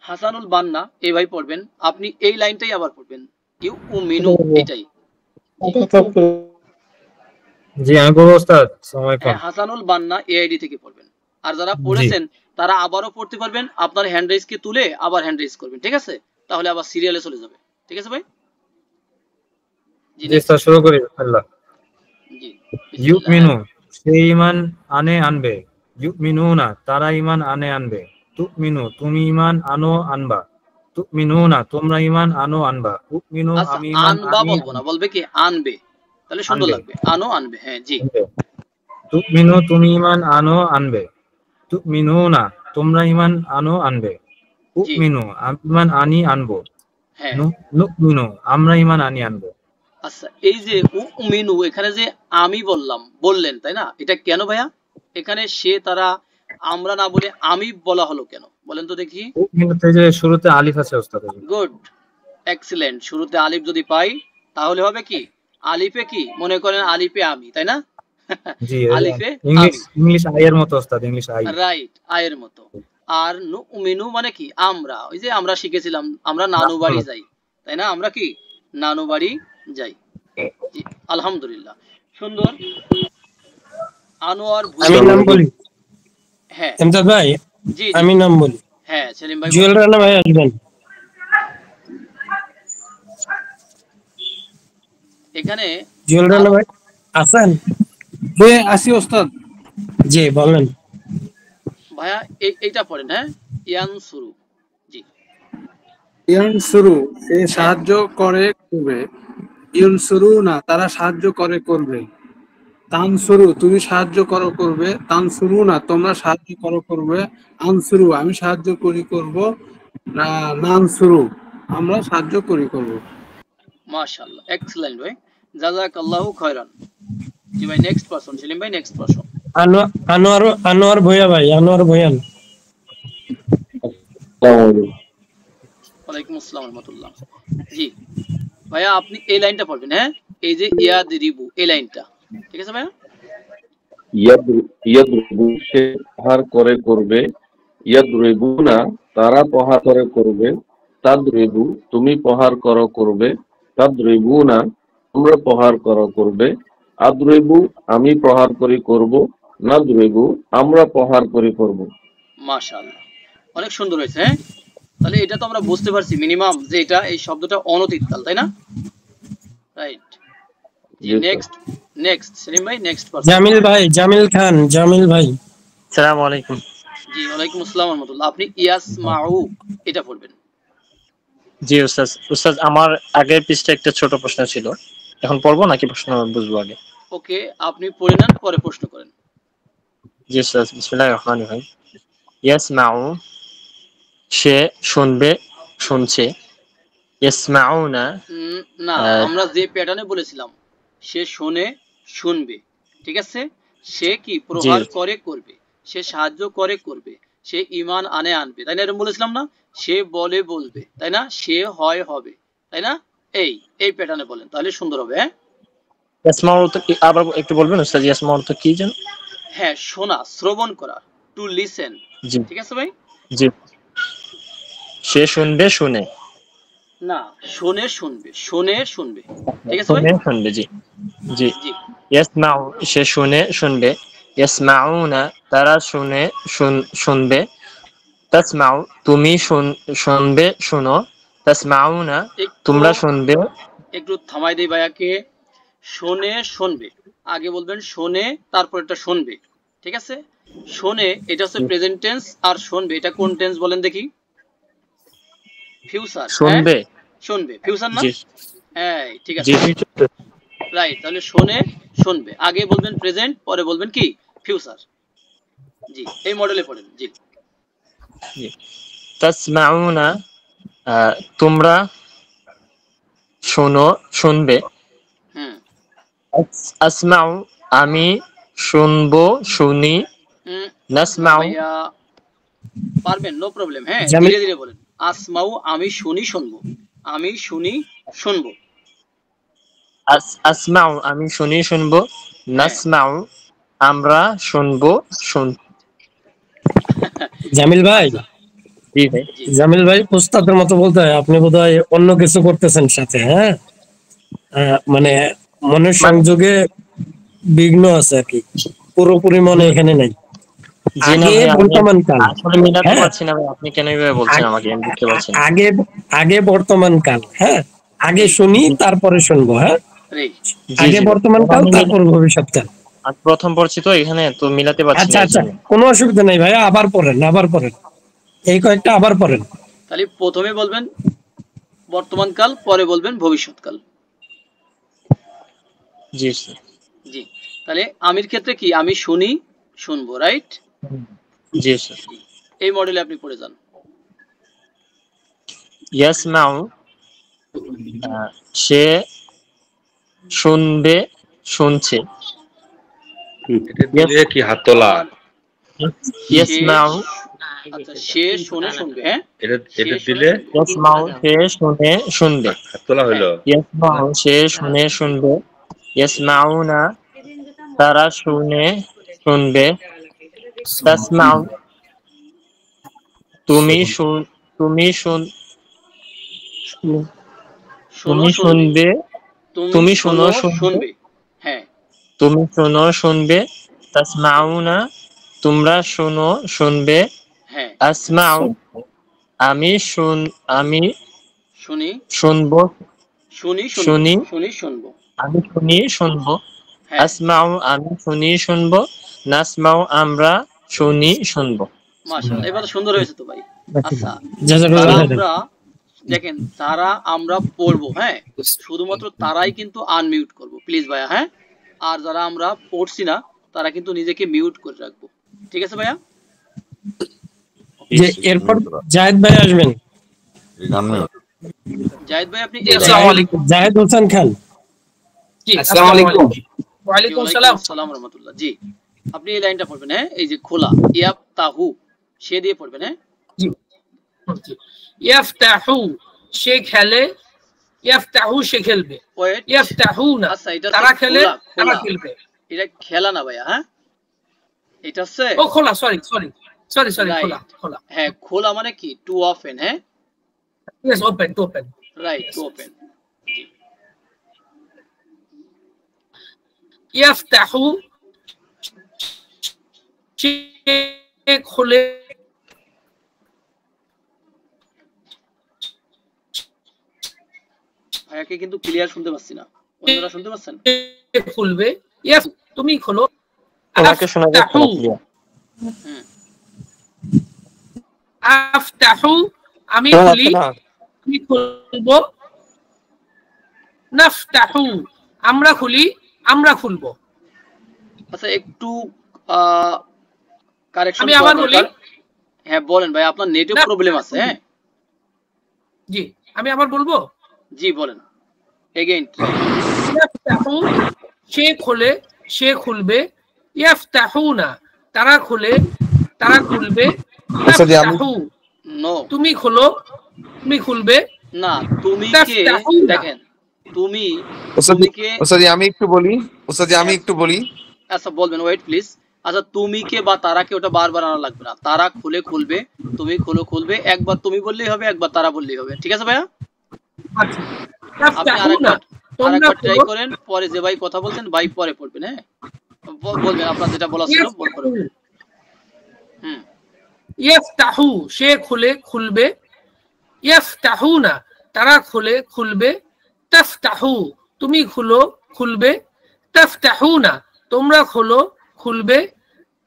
Speaker 2: হাসানুল বান্না এই ভাই পড়বেন। আপনি এই লাইনটাই আবার পড়বেন, ইউমিনু, এটাই।
Speaker 8: জি, আমি পড়বো ওস্তাদ। আসসালামু আলাইকুম।
Speaker 2: হাসানুল বান্না এআইডি থেকে পড়বেন। আর যারা পড়েছেন তারা আবারও পড়তে পারবেন, আপনার হ্যান্ড রেজ কে তুলে আবার হ্যান্ড রেজ করবেন, ঠিক আছে? তাহলে আবার সিরিয়ালে চলে যাবে, ঠিক আছে ভাই?
Speaker 8: জি স্যার, শুরু করি। আল্লাহ।
Speaker 2: জি,
Speaker 8: ইউমিনু সে ইমান আনবে। ইউমিনুনা তারা ঈমান আনবে। তুমিনু তুমি ঈমান আনবা। তুমিনুনা তোমরা ঈমান আনবা। উমিনু
Speaker 2: আচ্ছা,
Speaker 8: আমি ঈমান
Speaker 2: আনবা বলবো না, বলবে কি আনবে, তাহলে সুন্দর লাগবে। আনবে, হ্যাঁ জি।
Speaker 8: তুমিনু তুমি ঈমান আনবে। তুমিনুনা তোমরা ঈমান আনবে। উমিনু আমি ঈমান আনবো।
Speaker 2: হ্যাঁ
Speaker 8: নুমিনু আমরা ঈমান আনবো।
Speaker 2: আচ্ছা, এই যে উমিনু এখানে যে আমি বললেন তাই না, এটা কেন ভাইয়া? এখানে সে তারা আমরা না বলে আমি বলা হলো কেন বলেন তো দেখি?
Speaker 8: উমিনুতে যে শুরুতে আলিফ আছে ওস্তাদ।
Speaker 2: Good, excellent. শুরুতে আলিফ যদি পাই তাহলে হবে কি আলিফে কি মনে করেন আলিফে আমি, তাই না?
Speaker 8: জি
Speaker 2: আলিফে
Speaker 8: ইংলিশ আইয়ের মতো ওস্তাদ, ইংলিশ আই,
Speaker 2: রাইট, আয়ের মতো। আর নুমিনু মানে কি আমরা, ওই যে আমরা শিখেছিলাম আমরা নানু বাড়ি যাই, তাই না? আমরা কি নানু বাড়ি যাই। জি আলহামদুলিল্লাহ, সুন্দর। আনোয়ার
Speaker 1: আমি নাম বলি?
Speaker 2: হ্যাঁ
Speaker 1: এমদাদ ভাই,
Speaker 2: জি
Speaker 1: আমি নাম বলি।
Speaker 2: হ্যাঁ সেলিম ভাই।
Speaker 1: জুয়েল রানা ভাই আসবেন
Speaker 2: এখানে।
Speaker 1: জুয়েল রানা ভাই আছেন?
Speaker 3: আসি ওস্তাদ।
Speaker 1: জি বলেন
Speaker 2: ভাইয়া। এইটা পড়েন, হ্যাঁ ইয়ানসুরু। জি
Speaker 3: ইয়ানসুরু সে সাহায্য করে করবে। ইউনসুরু না তারা সাহায্য করে করবে। তানসুরু তুমি সাহায্য করো করবে। তানসুরু না তোমরা সাহায্য করো করবে। আনসুরু আমি সাহায্য করি করব। নানসুরু আমরা সাহায্য করি করব।
Speaker 2: মাশাআল্লাহ, এক্সেলেন্ট ভাই, জাযাকাল্লাহু খায়রান। জি ভাই, নেক্সট পারসন সেলিম ভাই, নেক্সট পারসন।
Speaker 1: আনোয়ার ভূঁইয়া ভাই, আনোয়ার ভূঁইয়া।
Speaker 2: ওয়ালাইকুম আসসালাম ওয়া রাহমাতুল্লাহ। জি ভাইয়া, আপনি এই লাইনটা পড়বেন, হ্যাঁ এই যে ইয়াদরিবু, এই লাইনটা ঠিক আছে ভাইয়া?
Speaker 13: ইয়াদরিবু সে প্রহার করে করবে। ইয়াদরিবুনা তারা প্রহার করে করবে। তাদরিবু তুমি প্রহার করো করবে। তাদরিবুনা তোমরা প্রহার করো করবে। আদরিবু আমি প্রহার করি করব। নাদরিবু আমরা প্রহার করি করব।
Speaker 2: মাশাআল্লাহ, অনেক সুন্দর হয়েছে। হ্যাঁ তাহলে এটা তো আমরা বুঝতে পারছি মিনিমাম যে এটা এই শব্দটা অনতিতকাল, তাই না? রাইট। জি নেক্সট সেলিম ভাই, নেক্সট পারসন।
Speaker 1: জামিল ভাই, জামিল খান, জামিল ভাই।
Speaker 14: আসসালামু আলাইকুম।
Speaker 2: জি ওয়ালাইকুম আসসালাম ওয়া রাহমাতুল্লাহ। আপনি ইয়াসমাউ এটা পড়বেন।
Speaker 14: জি উস্তাদ আমার আগের পৃষ্ঠায় একটা ছোট প্রশ্ন ছিল, এখন পড়বো নাকি প্রশ্ন বুঝবো আগে?
Speaker 2: ওকে, আপনি পড়ে নেন, পরে প্রশ্ন করেন।
Speaker 14: জি উস্তাদ, বিসমিল্লাহির রহমানির রহিম। ইয়াসমাউ সে শুনবে, শুনছে। ইয়াসমাউনা
Speaker 2: না, আমরা যে প্যাটার্নে বলেছিলাম সে শোনে, শুনবে, ঠিক আছে? সে কি প্রহার করে করবে, সে সাহায্য করে করবে, সে ঈমান আনবে, তাই না? এরকম বলেছিলাম না? সে বলে বলবে, তাই না? সে হয় হবে, তাই না? এই প্যাটার্নে বলেন, তাহলে সুন্দর হবে। হ্যাঁ
Speaker 14: ইয়াসমাউ তো আবার একটু বলবেন উস্তাদ, ইয়াসমাউ তো কি জানেন?
Speaker 2: হ্যাঁ শোনা, শ্রবণ করা, টু লিসেন। ঠিক আছে ভাই?
Speaker 14: জি সে শুনবে, শুনে
Speaker 2: না, শুনে শুনবে, শুনে শুনবে, ঠিক আছে ভাই?
Speaker 14: শুনে শুনবে। জি জি ইয়াসমাউ সে শুনে শুনবে। ইয়াসমাউনা তারা শুনে শুনবে। তাসমাউ তুমি শুনবে শুনো। তাসমাউনা তোমরা শুনবে।
Speaker 2: একটু থামাই দেই ভাইয়াকে। শোনে শুনবে, আগে বলবেন শোনে, তারপর এটা শুনবে, ঠিক আছে? শোনে এটা হচ্ছে প্রেজেন্ট টেন্স, আর শুনবে এটা কোন টেন্স বলেন দেখি? ফিউচার। শুনবে, শুনবে ফিউচার না? হ্যাঁ ঠিক আছে, রাইট। তাহলে শোনে শুনবে, আগে বলবেন প্রেজেন্ট, পরে বলবেন কি ফিউচার। জি এই মডেলে পড়েন। জি
Speaker 14: তাসমাউনা তোমরা শোনো, শুনবে। আসমাউ আমি শুনবো, শুনি। নাসমাউ
Speaker 2: পারবেন, নো প্রবলেম। হ্যাঁ ধীরে ধীরে বলেন। আসমাউ আমি শুনি, শুনবো। আমি শুনি, শুনবো।
Speaker 14: আসমাউ আমি শুনি, শুনবো। নাসমাউ আমরা শুনবো, শুনবো।
Speaker 1: জামিল ভাই, জামিল ভাই উস্তাদের মতো বলতে হয়, আপনি বোধহয় অন্য কিছু করতেছেন সাথে। হ্যাঁ মানে মনের সংযোগে বিঘ্ন আছে আর কি, পুরোপুরি মনে এখানে নাই। আগে বর্তমান কাল, আগে বর্তমান কাল। হ্যাঁ আগে শুনি তারপরে শুনবো। হ্যাঁ আগে বর্তমান কাল, তারপর ভবিষ্যৎ কাল।
Speaker 14: আর প্রথম পড়ছি তো এখানে তো মিলাতে পারছি
Speaker 1: আচ্ছা
Speaker 14: না
Speaker 1: আচ্ছা,
Speaker 14: এইজন্য।
Speaker 1: কোনো অসুবিধা নেই ভাইয়া, আবার পড়েন এই কয়েকটা আবার পড়েন।
Speaker 2: তাহলে প্রথমে বলবেন বর্তমানকাল, পরে বলবেন ভবিষ্যৎকাল।
Speaker 14: জি স্যার।
Speaker 2: জি, তাহলে আমির ক্ষেত্রে কি আমি শুনি শুনবো, রাইট?
Speaker 14: জি স্যার।
Speaker 2: এই মডেলে আপনি পড়ে যান।
Speaker 14: ইয়াসমাউ সে শুনবে শুনছে।
Speaker 15: এটা দিলে কি হাত তোলা?
Speaker 14: ইয়াসমাউ
Speaker 2: আচ্ছা, সে শুনে শুনবে, হ্যাঁ
Speaker 15: এটা দিলে
Speaker 14: ইয়াসমাউ সে শুনে শুনবে।
Speaker 15: হাত তোলা হলো।
Speaker 14: ইয়াসমাউ সে শুনে শুনবে। ইয়াসমাউনা তারা শুনে শুনবে। তাসমাউ তুমি তুমি শুনবে। তুমি শোনো শুনবে।
Speaker 2: হ্যাঁ,
Speaker 14: তুমি শোনো শুনবে। তাসমাউনা তোমরা শোনো শুনবে।
Speaker 2: হ্যাঁ,
Speaker 14: আসমাউ আমি
Speaker 2: শুনি
Speaker 14: শুনবো।
Speaker 2: শুনবো।
Speaker 14: আমি শুনি শুনবো।
Speaker 2: হ্যাঁ।
Speaker 14: আসমাউ আমি শুনি শুনবো। নাসমাউ আমরা শুনি শুনবো।
Speaker 2: মাশাআল্লাহ, এবার সুন্দর হয়েছে তো ভাই। আচ্ছা, আমরা দেখেন তারা আমরা পড়বো, হ্যাঁ, শুধুমাত্র তারাই কিন্তু আনমিউট করব প্লিজ ভাইয়া, হ্যাঁ। আর যারা আমরা পড়ছি না তারা কিন্তু নিজেকে মিউট করে রাখবো, ঠিক আছে ভাইয়া?
Speaker 1: এরপর জায়েদ ভাই আসবেন।
Speaker 2: জায়েদ ভাই আপনি
Speaker 1: জায়েদ হোসেন খান।
Speaker 16: জি, আসসালামু আলাইকুম।
Speaker 2: ওয়া আলাইকুম আসসালাম ওয়া রাহমাতুল্লাহ। জি, আপনি এই লাইনটা পড়বেন, হ্যাঁ, এই যে খোলা ইয়াফতাহু সে দিয়ে পড়বেন, হ্যাঁ।
Speaker 16: জি, ইয়াফতাহু সে খেলে, ইয়াফতাহু সে খেলবে, ইয়াফতাহুনা তারা খেলে, তারা খেলবে।
Speaker 2: এটা খেলা না ভাইয়া, হ্যাঁ, এটা হচ্ছে
Speaker 16: ও খোলা, সরি খোলা।
Speaker 2: হ্যাঁ, খোলা মানে কি টু ওপেন, হ্যাঁ,
Speaker 16: yes, open, to open,
Speaker 2: right, to open.
Speaker 16: ইয়াফতাহু সে খোলে,
Speaker 2: ভাইয়াকে কিন্তু ক্লিয়ার শুনতে পাচ্ছি না, অন্যরা শুনতে পাচ্ছেন?
Speaker 16: খুলবে, ইয়াফ তুমি খোলো,
Speaker 14: ওনাকে শোনা যাচ্ছে না ক্লিয়ার।
Speaker 16: আফতাহু আমি খুলি, আমি খুলবো। নাফতাহু আমরা খুলি, আমরা খুলবো।
Speaker 2: আচ্ছা, একটু কারেকশন
Speaker 16: আমি আবার বলি।
Speaker 2: হ্যাঁ বলেন ভাই, আপনার নেটওয়ার্ক প্রবলেম আছে, হ্যাঁ।
Speaker 16: জি, আমি আবার বলবো।
Speaker 2: জি বলেন এগেইন।
Speaker 16: ইয়াফতাহু সে খোলে, সে খুলবে। ইয়াফতাহুনা তারা খোলে, তারা খুলবে। তাফতাহু তুমি খোলো, তুমি খুলবে।
Speaker 2: না, তুমি কে দেখেন, তুমি
Speaker 17: ওস্তাদ আমি একটু বলি।
Speaker 2: আচ্ছা বলবেন, ওয়েট প্লিজ। আচ্ছা, তুমি কে বা তারাকে ওটা বারবার আনা লাগবে না। তারা খুলে খুলবে, তুমি খুলো খুলবে। একবার তুমি বললেই হবে, একবার তারা বললেই হবে, ঠিক আছে ভাইয়া? আপনি আরেকবার ট্রাই করেন, পরে যে ভাই কথা বলছেন ভাই পরে পড়বেন, হ্যাঁ, বলবেন আপনার যেটা বলা ছিল বলবেন।
Speaker 16: ইয়াফতাহু সে খুলে খুলবে। ইয়াফতাহুনা তারা খুলে খুলবে। তাফতাহু তুমি খুলো খুলবে। তাফতাহুনা তোমরা খোলো খুলবে।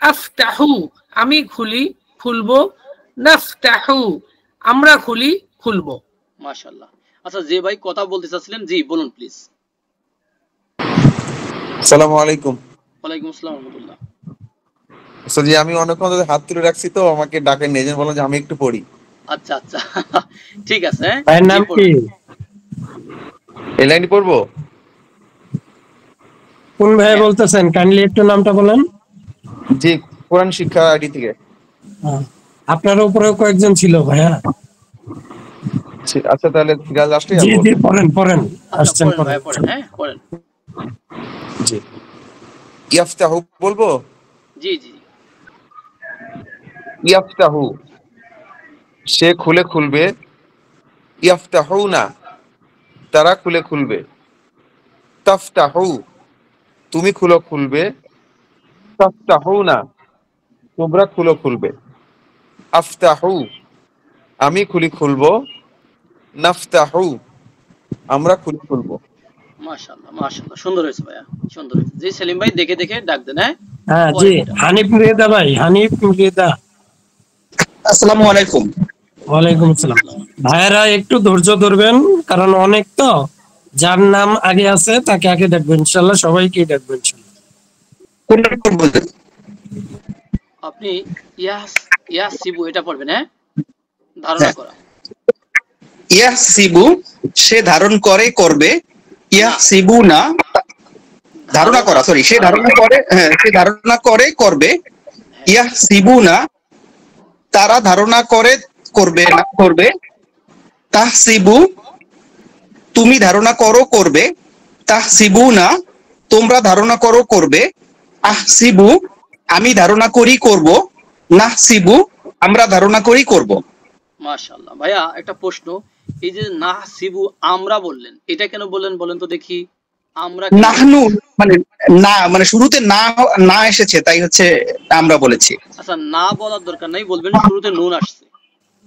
Speaker 16: আফতাহু আমি খুলি খুলবো। নাফতাহু আমরা খুলি খুলবো।
Speaker 2: মাশাআল্লাহ। আচ্ছা, যে ভাই কথা বলতে চাচ্ছিলেন, জি বলুন প্লিজ।
Speaker 17: আসসালামু আলাইকুম।
Speaker 2: ওয়ালাইকুম আসসালাম ওয়া রাহমাতুল্লাহ।
Speaker 17: ওস্তাদ জি, আমি অনেকক্ষণ ধরে হাত তুলে রাখছি তো আমাকে ডাকেন নিয়ে যান, বললাম যে আমি একটু পড়ি।
Speaker 2: আচ্ছা আচ্ছা, ঠিক আছে।
Speaker 1: ভাইয়ের নাম কি?
Speaker 17: এই লাইনই পড়বো?
Speaker 1: কোন ভাই বলতেছেন? কাইন্ডলি একটু নামটা বলেন।
Speaker 17: জি, কোরআন শিক্ষা আইডি থেকে।
Speaker 1: আপনার উপরেও কয়েকজন ছিল ভাইয়া।
Speaker 17: আচ্ছা, তাহলে লাস্টে
Speaker 1: জি জি পড়েন আসছেন পড়েন,
Speaker 2: হ্যাঁ পড়েন।
Speaker 17: জি, ইয়াফতাহু বলবো?
Speaker 2: জি জি।
Speaker 17: ইয়াফতাহু সে খুলে খুলবে। ইয়াফতাহুনা তারা খুলে খুলবে। তাফতাহু তুমি খুলো খুলবে। তাফতাহুনা তোমরা খুলো খুলবে। আফতাহু আমি খুলি খুলবো। নাফতাহু আমরা খুলি খুলবো।
Speaker 2: মাশাআল্লাহ মাশাআল্লাহ, সুন্দর হয়েছে ভাইয়া, সুন্দর হয়েছে। জি সেলিম ভাই দেখে দেখে ডাক দেন। হ্যাঁ
Speaker 1: হ্যাঁ জি, হানিফ মৃদা ভাই, হানিফ মৃদা।
Speaker 18: আসসালামু আলাইকুম।
Speaker 1: ওয়ালাইকুম আসসালাম। ভাইয়েরা একটু ধৈর্য ধরবেন, কারণ অনেক তো, যার নাম আগে আছে তাকে আগে ডাকবেন ইনশাআল্লাহ, সবাইকে ডাকবেন ইনশাআল্লাহ।
Speaker 2: আপনি ইয়াসিবু এটা পড়বেন। হ্যাঁ, ধারণা করা।
Speaker 18: ইয়াহসিবু সে ধারণ করে করবে, ইয়াহসিবু না ধারণা করা, সরি সে ধারণা করে, হ্যাঁ সে ধারণা করে করবে, ইয়াহসিবু না তারা ধারণা করে করবে না করবে, তাহসিবু তুমি ধারণা করো করবে, তাহসিবু না তোমরা ধারণা করো করবে, আহসিবু আমি ধারণা করি করব, নাহসিবু আমরা ধারণা করি করব।
Speaker 2: মাশাআল্লাহ। ভাইয়া একটা প্রশ্ন, এই যে নাহসিবু আমরা বললেন, এটা কেন বললেন বলেন তো দেখি? আমরা
Speaker 18: নাহনু মানে না, মানে শুরুতে না না এসেছে তাই হচ্ছে আমরা বলেছি।
Speaker 2: আচ্ছা, না বলার দরকার নাই, বলবেন শুরুতে নুন আসছে,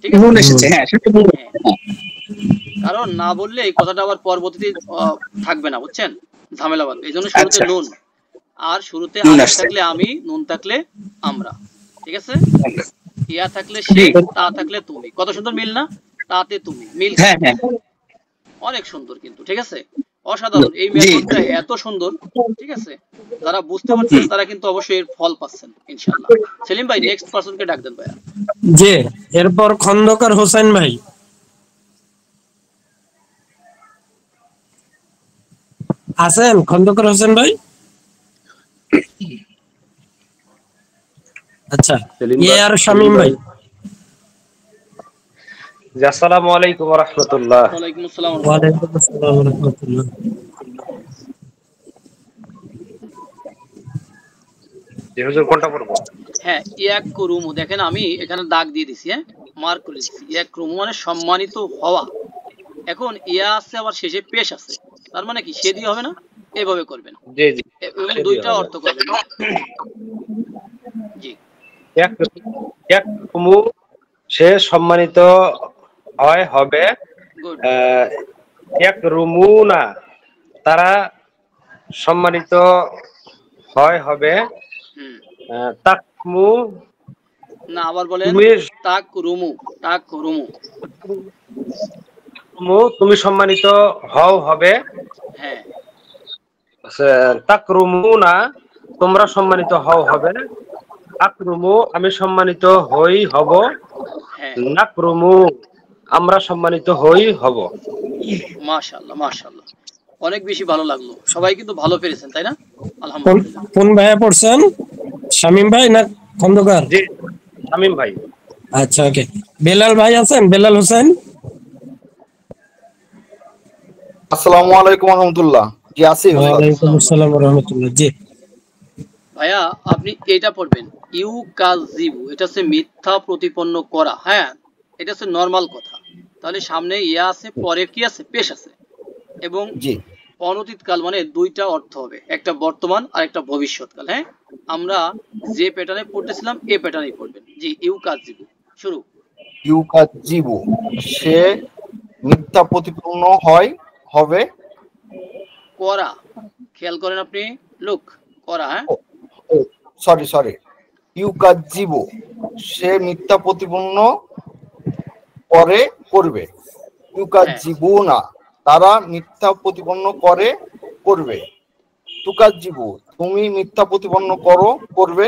Speaker 2: ঠিক আছে?
Speaker 18: নুন এসেছে, হ্যাঁ সেটা নুন।
Speaker 2: কারণ না বললে এই কথাটা আবার পরবর্তীতে থাকবে না, বুঝছেন, ঝামেলা বাঁধবে। এই জন্য শুরুতে নুন, আর শুরুতে আলিফ থাকলে আমি, নুন থাকলে আমরা, ঠিক আছে? ইয়া থাকলে সে, তা থাকলে তুমি। কত সুন্দর মিল না? তাতে তুমি মিল,
Speaker 18: হ্যাঁ হ্যাঁ
Speaker 2: অনেক সুন্দর কিন্তু, ঠিক আছে? অসাধারণ, এই মেথডটা এত সুন্দর, ঠিক আছে? যারা বুঝতে পারছেন তারা কিন্তু অবশ্যই এর ফল পাচ্ছেন ইনশাআল্লাহ। সেলিম ভাই নেক্সট পারসনকে ডাক দেন ভাইয়া।
Speaker 1: জি, এরপর খন্দকার হোসেন ভাই। আছেন খন্দকার হোসেন ভাই? আচ্ছা, আর শামীম ভাই।
Speaker 19: আসসালামু আলাইকুম ওয়া রাহমাতুল্লাহ।
Speaker 2: ওয়ালাইকুম আসসালাম।
Speaker 1: ওয়ালাইকুম আসসালাম ওয়া রাহমাতুল্লাহ।
Speaker 19: জি হুজুর, কোনটা পড়ব?
Speaker 2: হ্যাঁ, ইয়াকরুমু, দেখেন আমি এখানে দাগ দিয়ে দিছি, হ্যাঁ মার্ক করে দিছি। ইয়াকরুমু মানে সম্মানিত হওয়া। এখন ইয়া আছে, আবার শেষে পেশ আছে, তার মানে কি সে দিয়ে হবে না? এভাবে করবেন।
Speaker 19: জি জি,
Speaker 2: এবং দুইটা অর্থ করবেন। জি,
Speaker 19: ইয়াকরুমু সে সম্মানিত হয় হবে, ইয়াকরুমুনা তারা সম্মানিত হয় হবে, তাকমু
Speaker 2: না আবার বলেন, তাকরুমু, তাকরুমু
Speaker 19: তুমি সম্মানিত হও হবে,
Speaker 2: হ্যাঁ
Speaker 19: তাকরুমুনা তোমরা সম্মানিত হও হবে, আকরুমু আমি সম্মানিত হই হব, নাকরুমু আমরা সম্মানিত হই হব।
Speaker 2: মাশাআল্লাহ মাশাআল্লাহ, অনেক বেশি ভালো লাগলো। সবাই কিন্তু ভালো পেরেছেন, তাই না? আলহামদুলিল্লাহ।
Speaker 1: কোন ভাইয়া পড়ছেন, শামীম ভাই না খন্দকার?
Speaker 19: জি শামীম ভাই।
Speaker 1: আচ্ছা ওকে। বেলাল ভাই আছেন? বেলাল হোসেন।
Speaker 20: আসসালামু আলাইকুম ওয়া রাহমাতুল্লাহ। জি আছি।
Speaker 1: ওয়ালাইকুম আসসালাম ওয়া রাহমাতুল্লাহ। জি
Speaker 2: ভাইয়া আপনি এটা পড়বেন, ইউকাযিবু এটা হচ্ছে মিথ্যা প্রতিপন্ন করা। হ্যাঁ, এটা হচ্ছে নরমাল কথা। তাহলে সামনে ইয়া আছে, পরে কি আছে? পেশ আছে। এবং অনতীতকাল মানে দুইটা অর্থ হবে, একটা বর্তমান আর একটা ভবিষ্যৎকাল। হ্যাঁ, আমরা যে প্যাটার্নে পড়তেছিলাম এই প্যাটার্নেই পড়বেন। জি, ইউকাযিবু শুরু।
Speaker 20: ইউকাযিবু সে মিথ্যা প্রতিপন্ন হয় হবে,
Speaker 2: করা। খেয়াল করেন আপনি, লুক করা। হ্যাঁ
Speaker 20: সরি ইউকাযিবু সে মিথ্যা প্রতিপন্ন করে করবে, ইউকাযিবুনা তারা মিথ্যা প্রতিপন্ন করে করবে, তুকাযিবু তুমি মিথ্যা প্রতিপন্ন করো করবে,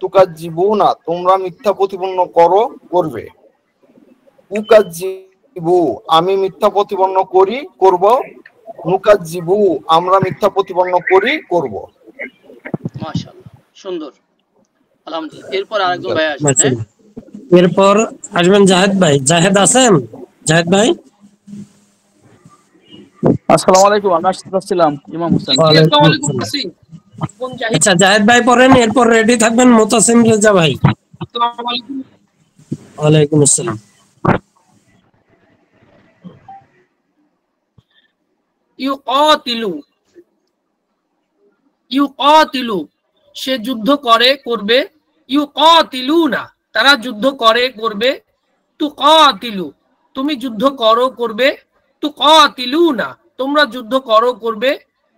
Speaker 20: তুকাযিবুনা তোমরা মিথ্যা প্রতিপন্ন করো করবে, উকাযিবু আমি মিথ্যা প্রতিপন্ন করি করব, নুকাযিবু আমরা মিথ্যা প্রতিপন্ন করি করব।
Speaker 2: মাশাআল্লাহ, সুন্দর, আলহামদুলিল্লাহ। এরপর আরেকজন ভাই আসবেন।
Speaker 1: এরপর আসবেন জাহেদ ভাই। জাহেদ আছেন? জাহেদ ভাই।
Speaker 21: আসসালামু আলাইকুম, আমি আসছিলাম ইমাম হোসেন।
Speaker 1: আচ্ছা জাহেদ ভাই পড়েন, এরপর রেডি থাকবেন মুতাসিম রেজা ভাই।
Speaker 16: আসসালামু আলাইকুম।
Speaker 1: ওয়ালাইকুম আসসালাম।
Speaker 16: ইউকাতিলু সে যুদ্ধ করে করবে, ইউকাতিলুনা তারা যুদ্ধ করে করবে, তুকাতিলু তুমি যুদ্ধ করো করবে, তুকাতিলুনা তোমরা যুদ্ধ করো করবে,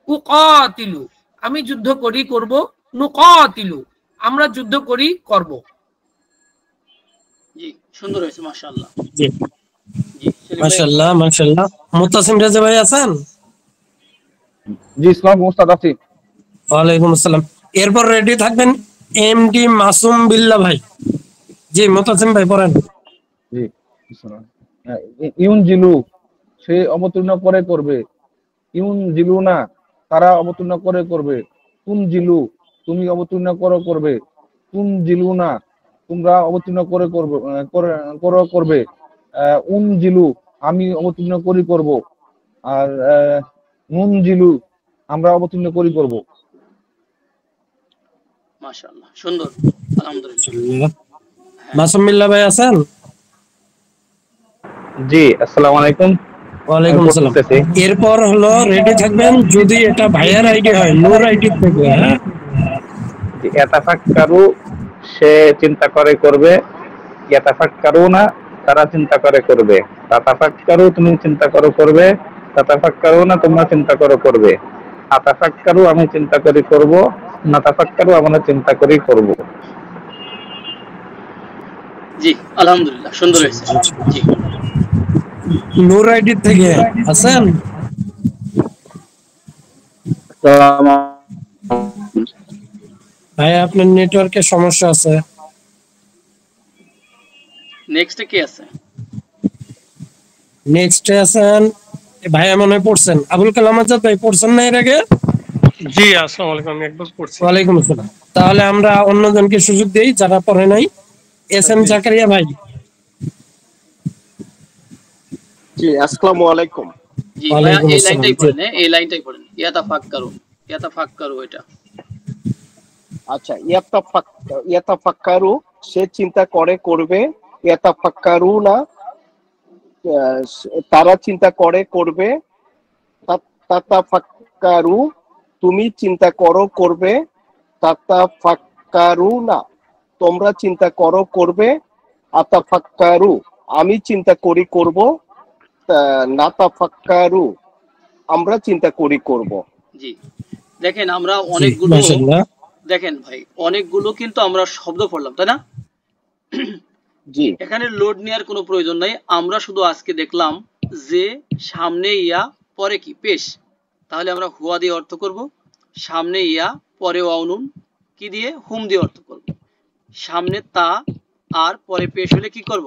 Speaker 16: উকাতিলু আমি যুদ্ধ করি করব, নুকাতিলু আমরা যুদ্ধ করি করব।
Speaker 2: জি সুন্দর হয়েছে মাশাআল্লাহ।
Speaker 1: জি মাশাআল্লাহ মাশাআল্লাহ। মুতাসিম রাজা ভাই আছেন?
Speaker 9: জি ইসলাম মুস্তাদ আছি।
Speaker 1: ওয়ালাইকুম আসসালাম। এরপর রেডি থাকবেন এমডি মাসুম বিল্লাহ ভাই। জি মুতাসিম ভাই পড়েন।
Speaker 9: জি ইউনজিলু সে অবতীর্ণ করে করবে, ইউনজিলুনা তারা অবতীর্ণ করে করবে, তুনজিলু তুমি অবতীর্ণ করো করবে, তুনজিলুনা তোমরা অবতীর্ণ করে করবে, উনজিলু আমি অবতীর্ণ করি করব, আর নুনজিলু আমরা অবতীর্ণ করি করব।
Speaker 2: মাশাআল্লাহ সুন্দর আলহামদুলিল্লাহ।
Speaker 1: মাসুম বিল্লাহ ভাই আছেন?
Speaker 21: জি আসসালামু আলাইকুম।
Speaker 1: ওয়ালাইকুম আসসালাম। এরপর হলো রেডি থাকবেন যদি এটা ভাইয়ার আইডি হয় নূর আইডি থেকে। হ্যাঁ
Speaker 21: ইয়াতাফাক্কারু সে চিন্তা করে করবে, ইয়াতাফাক্কারুনা তারা চিন্তা করে করবে, তাতাফাক্কারু তুমি চিন্তা করো করবে, তাতাফাক্কারুনা তোমরা চিন্তা করো করবে, আতাফাক্কারু আমি চিন্তা করি করব, নাতাফাক্কারু আমরা চিন্তা করি করব।
Speaker 2: জি আলহামদুলিল্লাহ সুন্দর হয়েছে। জি
Speaker 1: নূর আইডি থেকে আছেন? ভাই আপনার নেটওয়ার্কের সমস্যা আছে।
Speaker 2: নেক্সটে কে আছে?
Speaker 1: নেক্সটে আছেন ভাই মনে হয় পড়ছেন আবুল কালাম আজাদ ভাই, পড়ছেন না এর আগে?
Speaker 4: জি আসসালামু আলাইকুম, আমি একবার পড়ছি।
Speaker 1: ওয়ালাইকুম আসসালাম। তাহলে আমরা অন্যজনকে সুযোগ দেই যারা পড়ে নাই। এস এম জাকারিয়া ভাই।
Speaker 7: জি আসসালামু আলাইকুম।
Speaker 2: জি ভাই এই লাইনটাই পড়েন, এই লাইনটাই পড়েন, ইয়াতাফাক্কারু ইয়াতাফাক্কারু এটা।
Speaker 7: আচ্ছা ইয়াতাফাক্কারু সে চিন্তা করে করবে, ইয়াতাফাক্কারুনা তারা চিন্তা করে করবে, তাতাফাক্কারু তুমি চিন্তা করো করবে, তাতাফাক্কারুনা তোমরা চিন্তা করো করবে, আতাফাক্কারু আমি চিন্তা করি করব, নাতাফাক্কারু আমরা চিন্তা করি করব।
Speaker 2: জি দেখেন আমরা অনেকগুলো, দেখেন ভাই অনেকগুলো কিন্তু আমরা শব্দ পড়লাম তাই না?
Speaker 7: জি
Speaker 2: এখানে লোড নেওয়ার কোনো প্রয়োজন নাই, আমরা শুধু আজকে দেখলাম যে সামনে ইয়া পরে কি পেশ, তাহলে আমরা হুয়া দিয়ে অর্থ করব, সামনে ইয়া পরে ওয়াউনুন কি দিয়ে হুম দিয়ে অর্থ করব, সামনে তা আর পরে পেশ হলে কি করব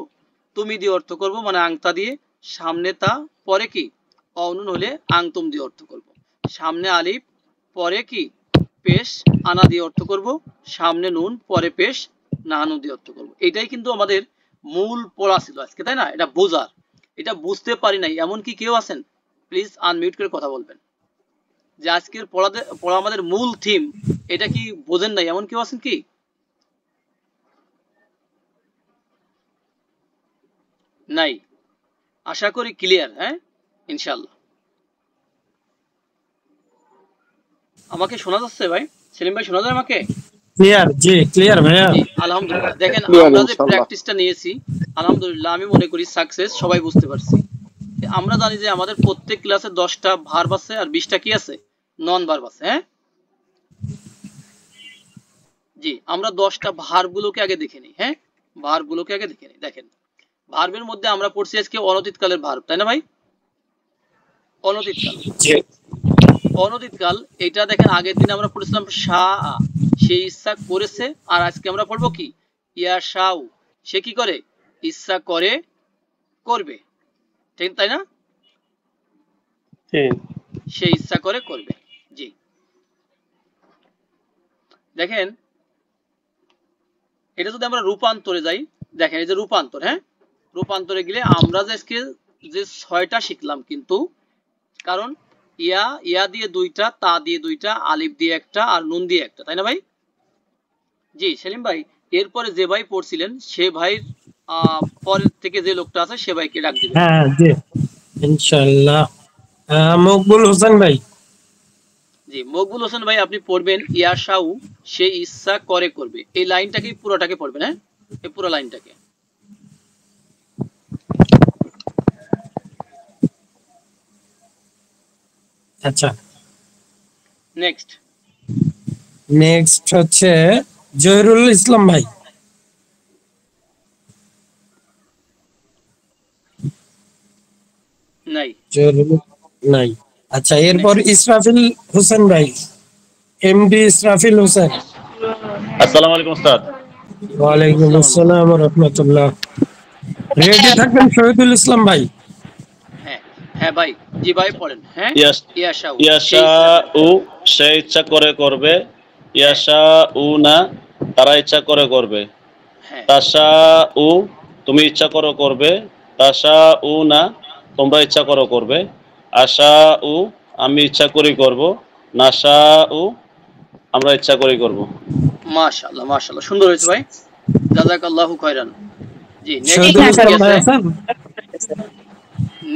Speaker 2: তুমি দিয়ে অর্থ করব মানে আংতা দিয়ে, সামনে তা পরে কি ওয়াউনুন হলে আংতুম দিয়ে অর্থ করব, সামনে আলিফ পরে কি পেশ আনা দিয়ে অর্থ করব, সামনে নুন পরে পেশ নাহানু দিয়ে অর্থ করব। এটাই কিন্তু আমাদের মূল পড়া ছিল আজকে তাই না? এটা বোঝার, এটা বুঝতে পারি নাই এমন কি কেউ আছেন? প্লিজ আনমিউট করে কথা বলবেন যে আজকের পড়া আমাদের মূল থিম, এটা কি বোঝেন নাই এমন কেউ আছেন কি? নাই, আশা করি ক্লিয়ার। হ্যাঁ ইনশাআল্লাহ। আমাকে শোনা যাচ্ছে ভাই? সেলিম ভাই শোনা যায় আমাকে?
Speaker 1: ক্লিয়ার। জি ক্লিয়ার ভাইয়া।
Speaker 2: আলহামদুলিল্লাহ। দেখেন আমরা যে প্র্যাকটিসটা নিয়েছি আলহামদুলিল্লাহ আমি মনে করি সাকসেস, সবাই বুঝতে পারছি। আমরা জানি যে আমাদের প্রত্যেক ক্লাসে 10টা ভার্ব আছে আর 20টা কি আছে নন ভার্ব আছে। হ্যাঁ জি আমরা 10টা ভার্বগুলোকে আগে দেখে নিই। হ্যাঁ ভার্বগুলোকে আগে দেখে নিই। দেখেন ভার্বের মধ্যে আমরা পড়ছি আজকে অনতীতকালের ভার্ব তাই না ভাই? অনতীতকাল। অনতীতকাল এটা দেখেন আগের দিন আমরা পড়েছিলাম শাআ সে ইচ্ছা করেছে, আর আজকে আমরা পড়বো কি ইয়াশাউ সে কি করে ইচ্ছা করে করবে, ঠিক তাই না? সে ইচ্ছা করে করবে। জি দেখেন এটা যদি আমরা রূপান্তরে যাই, দেখেন এই যে রূপান্তর, হ্যাঁ রূপান্তরে গেলে আমরা যে আজকে যে 6টা শিখলাম কিন্তু, কারণ ইয়া ইয়া দিয়ে 2টা, তা দিয়ে 2টা, আলিফ দিয়ে 1টা আর নুন দিয়ে 1টা তাই না ভাই? জি সেলিম ভাই এরপরে যে ভাই পড়ছিলেন সে ভাইয়ের পরের থেকে যে লোকটা আছে সে ভাইকে ডাক দিবেন।
Speaker 1: হ্যাঁ জি ইনশাআল্লাহ। মকবুল হোসেন ভাই।
Speaker 2: জি মকবুল হোসেন ভাই আপনি পড়বেন ইয়াশাউ সে ইচ্ছা করে করবে, এই লাইনটাকে পুরোটাকে পড়বেন। হ্যাঁ এই পুরো লাইনটাকে।
Speaker 1: আচ্ছা,
Speaker 2: নেক্সট।
Speaker 1: নেক্সট হচ্ছে জহিরুল ইসলাম ভাই।
Speaker 2: নাই।
Speaker 1: জহিরুল নাই। আচ্ছা, এরপর ইসরাফিল হোসেন ভাই, এমডি ইসরাফিল হোসেন।
Speaker 5: আসসালামু আলাইকুম উস্তাদ।
Speaker 1: ওয়ালাইকুম আসসালাম ওয়া রাহমাতুল্লাহ। রেডি থাকবেন শহীদুল ইসলাম ভাই।
Speaker 2: হ্যাঁ হ্যাঁ ভাই, জি ভাই পড়েন। হ্যাঁ, ইয়াশাউ
Speaker 5: ইয়াশাউ সে ইচ্ছা করে করবে, ইয়াশাউনা তারা ইচ্ছা করে করবে, তাশাউ তুমি ইচ্ছা করো করবে, তাশাউনা তোমরা ইচ্ছা করো করবে, আশাউ আমি ইচ্ছা করি করব, নাশাউ আমরা ইচ্ছা করি করব।
Speaker 2: মাশাআল্লাহ মাশাআল্লাহ, সুন্দর হয়েছে ভাই, জাযাকাল্লাহু খাইরান। জি
Speaker 1: শহীদুল ইসলাম ভাই আছেন?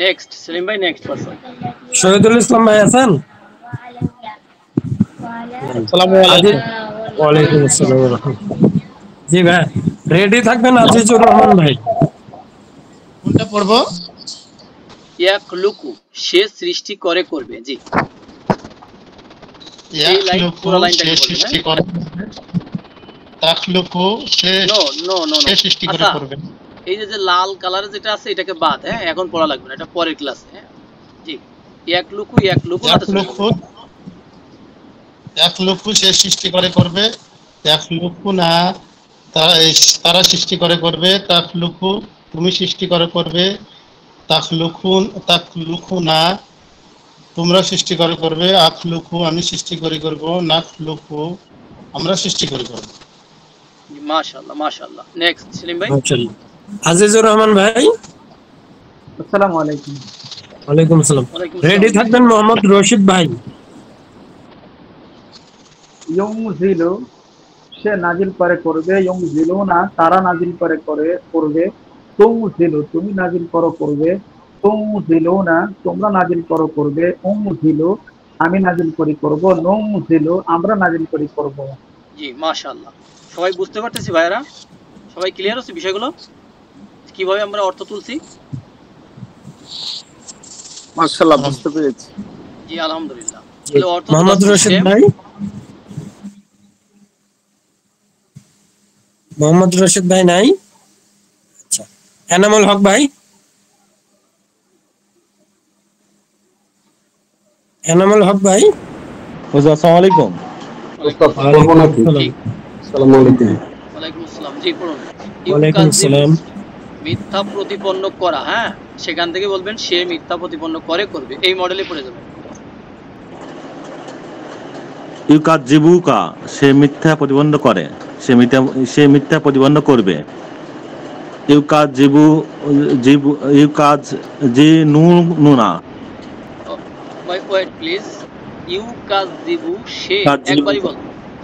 Speaker 2: নেক্সট সেলিম ভাই, নেক্সট পারসন।
Speaker 1: শহীদুল ইসলাম ভাই আছেন?
Speaker 5: আসসালামু আলাইকুম।
Speaker 1: ওয়ালাইকুম আসসালাম ওয়া রাহমাতুল্লাহ। জি ভাই, রেডি থাকবেন আজিজুর রহমান ভাই।
Speaker 22: কোনটা পড়বো?
Speaker 2: ইয়াখলুকু সে সৃষ্টি করে করবে। জি, এই লাইন পুরো লাইনটা
Speaker 22: সৃষ্টি করে, তাখলুকু সে সৃষ্টি করে করবে।
Speaker 2: এই যে লাল কালার যেটা আছে এটাকে বাদ, হ্যাঁ এখন পড়া লাগবে না, এটা পরের ক্লাসে। হ্যাঁ জি, ইয়াখলুকু ইয়াখলুকু
Speaker 22: ইয়াখলুকু সে সৃষ্টি করে করবে, ইয়াখলুকু না তারা সৃষ্টি করে করবে, তাখলুকু তুমি সৃষ্টি করে করবে, তাখলুকু না তোমরা সৃষ্টি করে করবে, আখলুকু আমি সৃষ্টি করি করব, নাখলুকু আমরা সৃষ্টি করি করব।
Speaker 2: মাশাআল্লাহ মাশাআল্লাহ। নেক্সট সেলিম ভাই।
Speaker 1: আজিজুর রহমান ভাই।
Speaker 12: আসসালামু আলাইকুম।
Speaker 1: ওয়ালাইকুম আসসালাম। রেডি থাকবেন মোহাম্মদ রশিদ ভাই।
Speaker 12: ইউনজিলু সে নাজিল করে করবে, ইউনজিলুনা তারা নাজিল করে করবে, তুনজিলু তুমি নাজিল করো করবে, তুনজিলুনা তোমরা নাজিল করো করবে, উনজিলু আমি নাজিল করি করব, নুনজিলু আমরা নাজিল করি করব।
Speaker 2: জি মাশাআল্লাহ, সবাই বুঝতে পারতেছি ভাইরা? সবাই ক্লিয়ার হচ্ছে বিষয়গুলো কিভাবে আমরা অর্থ তুলছি?
Speaker 7: মাশাআল্লাহ বুঝতে পেরেছি।
Speaker 2: জি আলহামদুলিল্লাহ। তাহলে অর্থ
Speaker 1: মোহাম্মদ রশিদ ভাই, মোহাম্মদ রশিদ ভাই নাই। আচ্ছা, এনামুল হক ভাই। এনামুল হক ভাই।
Speaker 15: আসসালামু আলাইকুম।
Speaker 3: আসসালামু আলাইকুম।
Speaker 2: ওয়ালাইকুম আসসালাম। জি পড়ুন।
Speaker 1: ওয়ালাইকুম আসসালাম।
Speaker 2: মিথ্যা প্রতিপন্ন করা, হ্যাঁ সেখান থেকে বলবেন সে মিথ্যা প্রতিপন্ন করে করবে, এই মডেলে পড়ে যাবে।
Speaker 15: ইউকাযযিবুকা সে মিথ্যা প্রতিপন্ন করে, সে মিথ্যা প্রতিপন্ন করবে। ইউকাযযিনুনা
Speaker 2: ওয়েট প্লিজ। ইউকাযযিবু সে একবারই বল,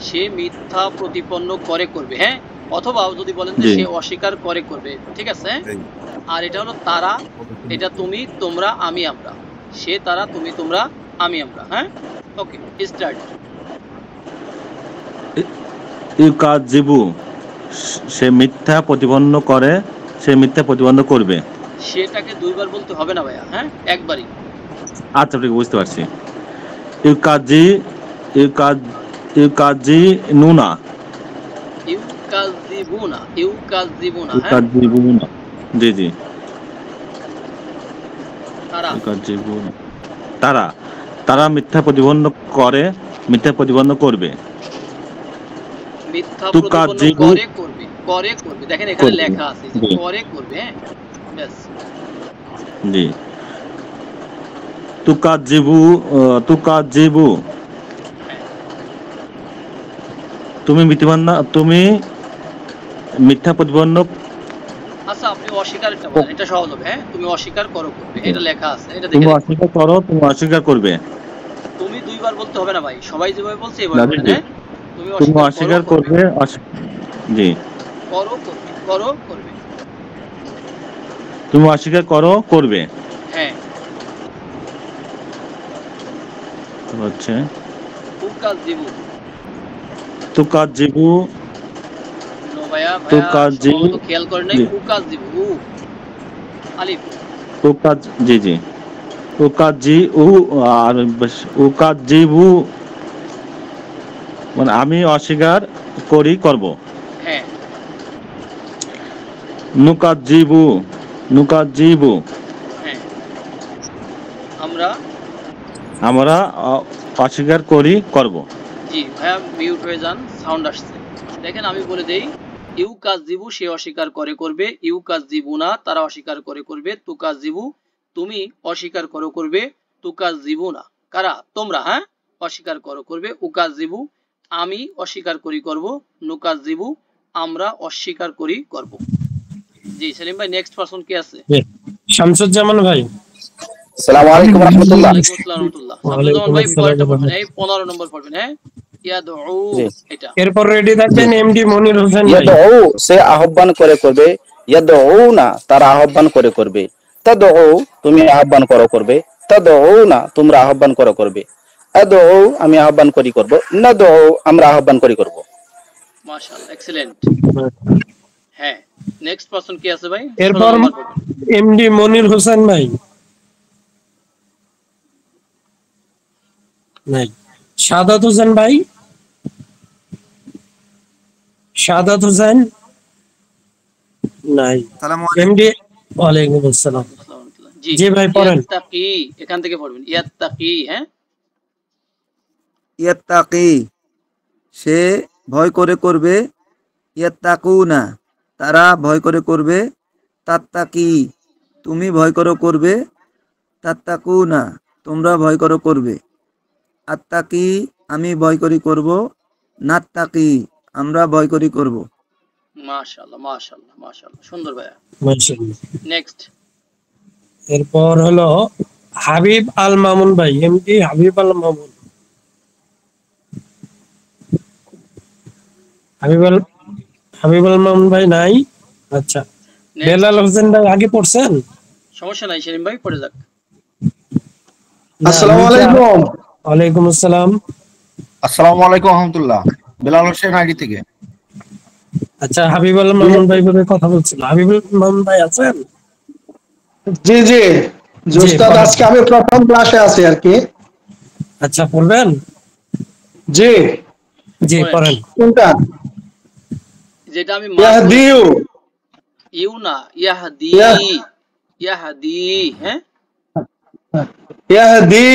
Speaker 2: সে মিথ্যা প্রতিপন্ন করে করবে। হ্যাঁ, অথবা যদি বলেন যে সে অস্বীকার করে করবে, ঠিক আছে। আর এটা হলো তারা, এটা তুমি তোমরা আমি আমরা, সে তারা তুমি তোমরা আমি আমরা। হ্যাঁ ওকে, স্টার্ট।
Speaker 15: ইউকাযযিবু সে মিথ্যা প্রতিপন্ন করে, সে মিথ্যা প্রতিপন্ন করবে।
Speaker 2: সেটাকে দুইবার বলতে হবে না ভাইয়া, হ্যাঁ একবারই।
Speaker 15: আচ্ছা ঠিক বুঝতে পারছি। ইউকাযযিনুনা ইউকাযযিবুনা জি জি। তারা মিথ্যা প্রতিপন্ন করে, মিথ্যা প্রতিপন্ন করবে।
Speaker 2: মিথ্যা প্রতিপন্ন করে করবে, করে করবে, দেখেন এখানে লেখা আছে যে করে করবে। হ্যাঁ ব্যাস
Speaker 15: জি। তুকাযযিবু তুমি মিথ্যা প্রতিপন্ন।
Speaker 2: আচ্ছা আপনি অস্বীকারটা বলেন, এটা সহজ হবে। হ্যাঁ তুমি অস্বীকার করো করবে, এটা লেখা আছে, এটা দেখে
Speaker 15: তুমি অস্বীকার করো, তুমি অস্বীকার করবে।
Speaker 2: তুমি দুইবার বলতে হবে না ভাই, সবাই যেভাবে বলছে এইভাবে বলেন। হ্যাঁ
Speaker 15: তুমি অস্বীকার করবে, জি
Speaker 2: করো করবে, করো করবে,
Speaker 15: তুমি অস্বীকার করো করবে।
Speaker 2: হ্যাঁ
Speaker 15: হচ্ছে
Speaker 2: তুকাযযিবু নো ভাইয়া, তুকাযযিবু খেয়াল করেন নাই, তুকাযযিবু আলিফ
Speaker 15: জি জি। উকাজিবু মানে আমি অস্বীকার করি করব।
Speaker 2: হ্যাঁ
Speaker 15: নুকাজিবু
Speaker 2: হ্যাঁ আমরা
Speaker 15: আমরা অস্বীকার করি করব।
Speaker 2: জি ভাইয়া মিউট হয়ে যান, সাউন্ড আসছে। দেখেন আমি বলে দেই, ইউকাজিবু সে অস্বীকার করে করবে, ইউকাজিবুনা তারা অস্বীকার করে করবে, তুকাজিবু তুমি অস্বীকার করো করবে, তুকাজিবুনা কারা তোমরা, হ্যাঁ অস্বীকার করো করবে, উকাজিবু আমি অস্বীকার করি করব, নুকাজিবু আমরা অস্বীকার করি করব। জি সেলিম ভাই নেক্সট পারসন কে আছে?
Speaker 1: শামসুজ্জামান ভাই।
Speaker 6: আসসালামু আলাইকুম ওয়া রাহমাতুল্লাহ।
Speaker 2: শামসুজ্জামান ভাই পরেরটা পড়বেন, এই 15 নম্বর পড়বেন। হ্যাঁ ইয়াদউ এটা।
Speaker 1: এরপর রেডি থাকবেন এমডি মনির হোসেন ভাই।
Speaker 6: ইয়াদউ সে আহ্বান করে করবে, ইয়াদউনা তারা আহ্বান করে করবে, তাদউ তুমি আহ্বান করো করবে, তাদউনা তোমরা আহ্বান করো করবে, আদউ আমি আহ্বান করি করব, নাদউ আমরা আহ্বান করি করব।
Speaker 2: মাশাআল্লাহ এক্সিলেন্ট। হ্যাঁ নেক্সট পারসন কে আছে ভাই?
Speaker 1: এরপর এমডি মনির হোসেন ভাই। নাই। শাহাদাত হোসেন ভাই। শাহাদাত হোসেন নাই। এমডি ওয়ালাইকুম আসসালাম। জি ভাই পড়েন।
Speaker 2: ইয়াত্তাকি এখান থেকে পড়বেন, ইয়াত্তাকি। হ্যাঁ
Speaker 10: ইয়াত্তাকি সে ভয় করে করবে, ইয়াত্তাকুনা তারা ভয় করে করবে, তাত্তাকি তুমি ভয় করো করবে, তাত্তাকুনা তোমরা ভয় করো করবে, আত্তাকি আমি ভয় করি করব, নাত্তাকি আমরা ভয় করি করব।
Speaker 2: মাশাআল্লাহ মাশাআল্লাহ মাশাআল্লাহ সুন্দর ভাইয়া।
Speaker 1: মাশাআল্লাহ।
Speaker 2: নেক্সট
Speaker 1: এরপর হলো হাবিব আল মামুন ভাই, এমডি হাবিব আল মামুন। হাবিব আল মামুন ভাই নাই। আচ্ছা বেলাল হোসেন ভাই আগে পড়ছেন,
Speaker 2: সমস্যা নাই সেলিম ভাই পড়ে যাক।
Speaker 23: আসসালামু আলাইকুম।
Speaker 1: ওয়ালাইকুম আসসালাম।
Speaker 23: আসসালামু আলাইকুম রাহমাতুল্লাহ। বেলাল হোসেন আইডি থেকে।
Speaker 1: আচ্ছা হাবিব আল মামুন ভাই বলে কথা বলছিল, হাবিব আল মামুন ভাই আছেন?
Speaker 23: জি জি উস্তাদ আজকে আমি প্রথম ক্লাসে আছি আর কি।
Speaker 1: আচ্ছা পড়বেন?
Speaker 23: জি
Speaker 1: জি পড়েন।
Speaker 23: কোনটা?
Speaker 2: যেটা আমি
Speaker 23: ইয়াহদিউ
Speaker 2: ইউ না ইয়াহদি, ইয়াহদি। হ্যাঁ
Speaker 23: ইয়াহদি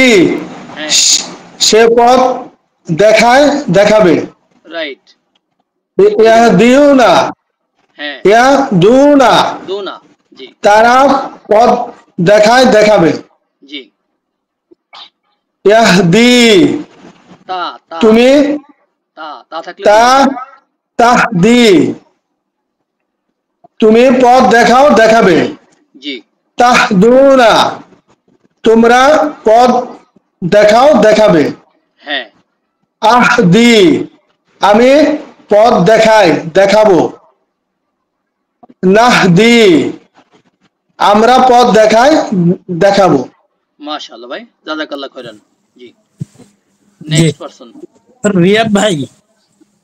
Speaker 23: সে পথ দেখায় দেখাবে।
Speaker 2: রাইট।
Speaker 23: ইয়াহদিউনা
Speaker 2: হ্যাঁ
Speaker 23: ইয়াহদুনা
Speaker 2: দুনা জি
Speaker 23: তারা পথ দেখায় দেখাবে।
Speaker 2: জি
Speaker 23: ইয়াহদি
Speaker 2: তা তা
Speaker 23: তুমি
Speaker 2: তা তা থাকলে
Speaker 23: তা তাহদি তুমি পথ দেখাও দেখাবে।
Speaker 2: জি
Speaker 23: তাহদুনা তোমরা পথ দেখাও দেখাবে।
Speaker 2: হ্যাঁ
Speaker 23: আহদি আমি পথ দেখাই দেখাবো। নাহদি আমরা পথ দেখাই দেখাবো।
Speaker 2: মাশাআল্লাহ ভাই জাযাকাল্লাহ খাইরান। জি নেক্সট পারসন
Speaker 1: রিয়াদ ভাই,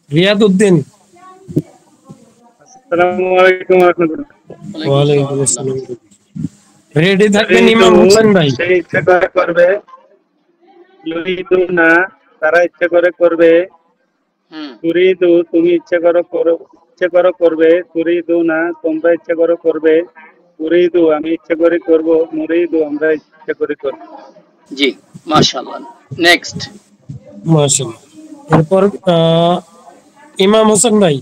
Speaker 1: রিয়াদ উদ্দিন।
Speaker 24: আসসালামু আলাইকুম ওয়া রাহমাতুল্লাহ।
Speaker 1: ওয়ালাইকুম আসসালাম। রেডি থাকবেন ইমাম হোসেন ভাই।
Speaker 24: সে ইচ্ছা করে করবে, ইউরিদুনা তারা ইচ্ছা করে করবে, তুরিদু তুমি ইচ্ছা করো করবে, তুরিদুনা তোমরা ইচ্ছা করো করবে, তুরিদু আমি ইচ্ছা করে করব, মুরিদু আমরা ইচ্ছা করে করব।
Speaker 2: জি মাশাআল্লাহ। নেক্সট
Speaker 1: মাশাআল্লাহ। এরপর ইমাম হোসেন ভাই।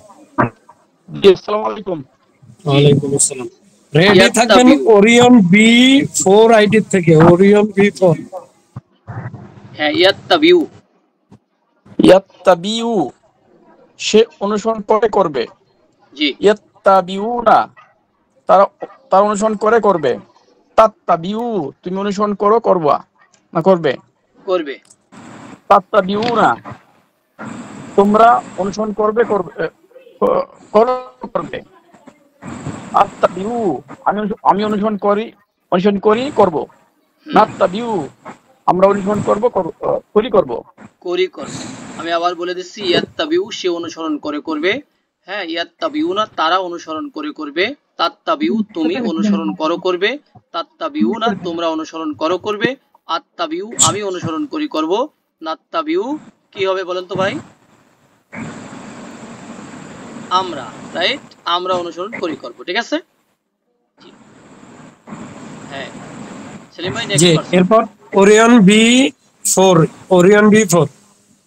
Speaker 24: জি আসসালামু আলাইকুম।
Speaker 1: ওয়ালাইকুম আসসালাম। রেডি থাকবেন ওরিয়ন B4 আইডি থেকে, ওরিয়ন B4।
Speaker 2: হ্যাঁ ইয়াত্তাবিউ
Speaker 25: ইয়াত্তাবিউ সে অনুসরণ করে করবে।
Speaker 2: জি
Speaker 25: ইয়াত্তাবিউনা তারা অনুসরণ করে করবে। তাত্তাবিউ তুমি অনুসরণ করো করবা না করবে
Speaker 2: করবে।
Speaker 25: তাত্তাবিউনা তোমরা অনুসরণ করবে করবে। আত্তাবিউ আমি অনুসরণ করি করব। নাত্তাবিউ আমরা অনুসরণ করব
Speaker 2: আমি আবার বলে দিচ্ছি, ইয়াত্তাবিউ সে অনুসরণ করে করবে। হ্যাঁ ইয়াত্তাবিউনা তারা অনুসরণ করে করবে। তাত্তাবিউ তুমি অনুসরণ করো করবে। তাত্তাবিউনা তোমরা অনুসরণ করো করবে। আত্তাবিউ আমি অনুসরণ করি করব, নাত্তাবিউ কি হবে বলেন তো ভাই? আমরা, রাইট? আমরা অনুসরণ করি করব, ঠিক আছে? হ্যাঁ সেলিম ভাই
Speaker 1: জি,
Speaker 2: নেক্সট
Speaker 1: এরপর ওরিয়ন B4, ওরিয়ন B4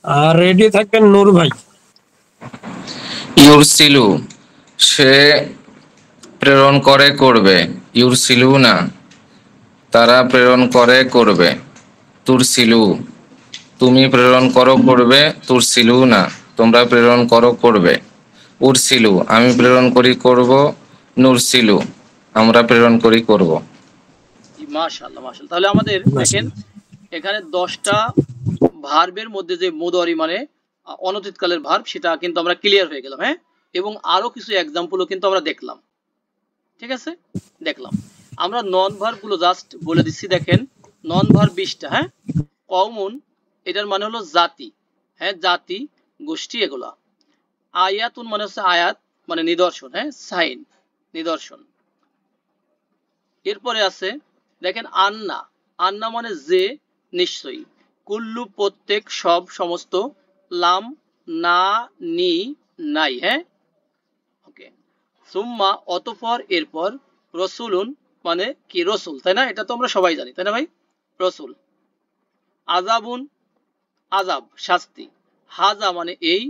Speaker 1: আর রেডি থাকবেন নূর ভাই।
Speaker 8: ইউরসিলু সে প্রেরণ করে করবে, ইউরসিলু না তারা প্রেরণ করে করবে, তুরসিলু তুমি প্রেরণ করো করবে, তুরসিলু না তোমরা প্রেরণ করো করবে, উরসিলু আমি প্রেরণ করি করব, নুরসিলু আমরা প্রেরণ করি করব।
Speaker 2: মাশাআল্লাহ মাশাআল্লাহ। তাহলে আমাদের দেখেন এখানে 10টা ভার্বের মধ্যে যে মুদারি মানে অনতীতকালের ভার্ব সেটা কিন্তু আমরা ক্লিয়ার হয়ে গেলাম, হ্যাঁ? এবং আরো কিছু এক্সাম্পলও কিন্তু আমরা দেখলাম, ঠিক আছে? দেখলাম। আমরা নন ভার্ব গুলো জাস্ট বলে দিচ্ছি। দেখেন নন ভার্ব 20টা, হ্যাঁ? কওমুন এটার মানে হলো জাতি, হ্যাঁ? জাতি গোষ্ঠী এগুলা। আয়াতুন মানে হচ্ছে আয়াত মানে নিদর্শন, হ্যাঁ? সাইন নিদর্শন। এরপরে আছে দেখেন আন্না, আন্না মানে যে নিশ্চয়ই, কুল্লু প্রত্যেক সব সমস্ত, লাম না নি নাই, হ্যাঁ? ওকে। সুম্মা অতঃপর এরপর, রসুলুন মানে কি রসুল, তাই না? এটা তো আমরা সবাই জানি, তাই না ভাই? রসুল। আযাবুন আযাব শাস্তি, হাজা মানে এই,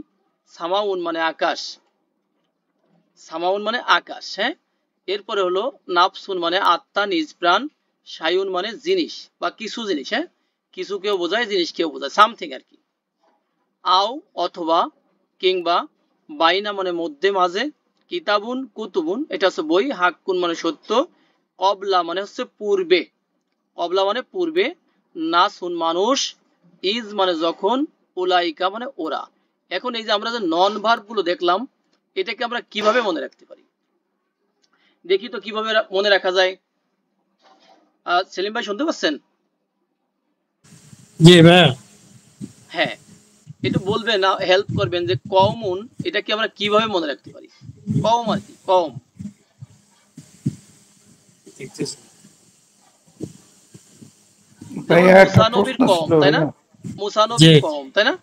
Speaker 2: সামাউন মানে আকাশ, সামাউন মানে আকাশ, হ্যাঁ? এরপরে হলো নাফসুন মানে আত্মা নিজ প্রাণ, শায়ুন মানে জিনিস বা কিছু জিনিস, হ্যাঁ? কিছু কেউ বোঝায় জিনিস কেউ বোঝায়, সামথিং আর কি। আও অথবা কিংবা, বাইনা মানে মধ্যে মাঝে, কিতাবুন কুতুবুন এটা হচ্ছে বই, হাক্কুন মানে সত্য, কবলা মানে হচ্ছে পূর্বে, কবলা মানে পূর্বে, নাসুন মানুষ, ইজ মানে যখন, উলাইকা মানে ওরা। এখন এই যে আমরা যে নন ভার্ব গুলো দেখলাম এটাকে আমরা কিভাবে মনে রাখতে পারি দেখি তো কিভাবে মনে রাখা যায়। সেলিম ভাই শুনতে পাচ্ছেন?
Speaker 1: জি ভাই।
Speaker 2: হ্যাঁ একটু বলবেন না, হেল্প করবেন যে কওমুন এটা কি আমরা কিভাবে মনে রাখতে পারি? কওম আর কি, কওম মুসানবীর কওম, তাই না? মুসানবীর কওম, তাই না?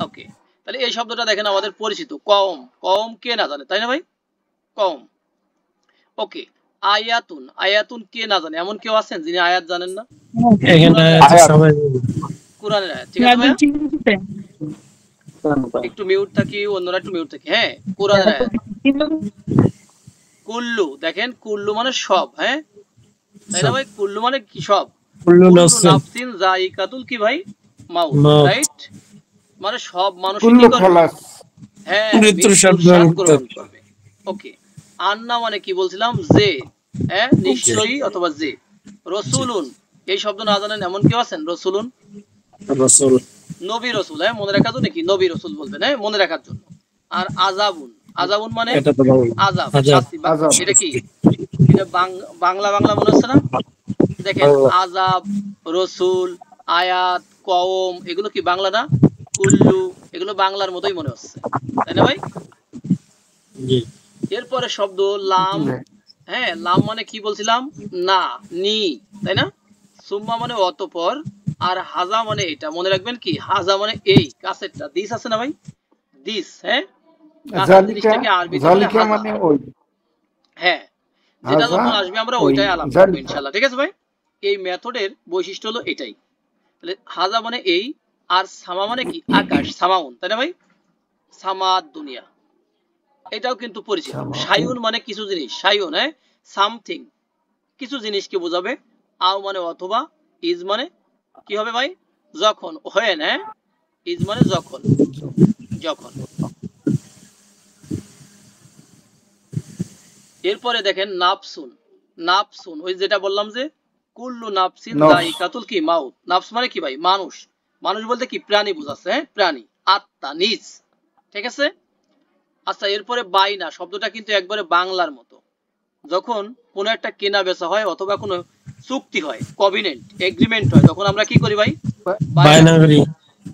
Speaker 2: ওকে, তাহলে এই শব্দটা দেখেন আমাদের পরিচিত, কওম। কওম কে না জানে, তাই না ভাই? কওম। ওকে, আয়াতুন, আয়াতুন কে না জানে? এমন কেউ আছেন যিনি আয়াত জানেন না? কোরআনের আয়াত, ঠিক আছে ভাই? একটু মিউট থাকি, অন্যরা একটু মিউট থাকি। হ্যাঁ কোরআনের আয়াত। কুল্লু, দেখেন কুল্লু মানে সব, হ্যাঁ তাই না ভাই? কুল্লু মানে কি সব, কুল্লু নাফসিন যায়িকাতুল কি ভাই মাউত, রাইট? মানে সব মানুষ কি করবে? হ্যাঁ মৃত্যুর স্বাদ গ্রহণ করবে। ওকে, আন্না মানে কি বলছিলাম? যে, হ্যাঁ নিশ্চয়ই অথবা যে। রসুলুন এই শব্দ না জানেন এমন কেউ আছেন? রসুলুন
Speaker 1: রসুল
Speaker 2: নবী রসুল, হ্যাঁ মনে রাখার জন্য কি নবী রসুল বলবেন, হ্যাঁ মনে রাখার জন্য। আর আযাবুন, আযাবুন মানে আযাব শাস্তি, এটা কি এটা বাংলা বাংলা মনে হচ্ছে না? দেখেন আযাব, রসুল, আয়াত, কওম এগুলো কি বাংলা না? কুল্লু এগুলো বাংলার মতোই মনে হচ্ছে, তাই না ভাই? এরপরে শব্দ লাম, হ্যাঁ লাম মানে কি বলছিলাম? না নি, তাই না? সুম্মা মানে অতঃপর, আর হাজা মানে এটা মনে রাখবেন কি হাজা মানে এই কাছেরটা, দিস আছে না ভাই? দিস, হ্যাঁ কাছের জিনিসটাকে আরবিতে বলে হাজা, মানে ওই, হ্যাঁ যেটা যখন আসবে আমরা ওইটাই আলাপ করব ইনশাআল্লাহ, ঠিক আছে ভাই? এই মেথডের বৈশিষ্ট্য হলো এটাই। তাহলে হাজা মানে এই, আর সামা মানে কি আকাশ, সামাউন, তাই না ভাই? সামাদ দুনিয়া, এটাও কিন্তু পরিচিত। শায়ুন মানে কিছু জিনিস, শায়ুন হ্যাঁ সামথিং কিছু জিনিসকে বোঝাবে। আও মানে অথবা, ইজ মানে কি হবে ভাই? যখন, হয় না? ইজ মানে যখন, যখন। এরপরে দেখেন নাফসুন, নাফসুন ওই যেটা বললাম যে কুল্লু নাফসিন যায়িকাতুল কি মাউত। নাফস মানে কি ভাই? মানুষ, মানুষ বলতে কি প্রাণী বোঝাচ্ছে, হ্যাঁ প্রাণী, আত্মা, নিজ, ঠিক আছে? আচ্ছা এরপরে বাইনা শব্দটা কিন্তু একবারে বাংলার মতো। যখন কোনো একটা কেনা বেচা হয় অথবা কোনো চুক্তি হয়, কভিনেন্ট এগ্রিমেন্ট হয়, তখন আমরা কি করি ভাই? বায়না করি।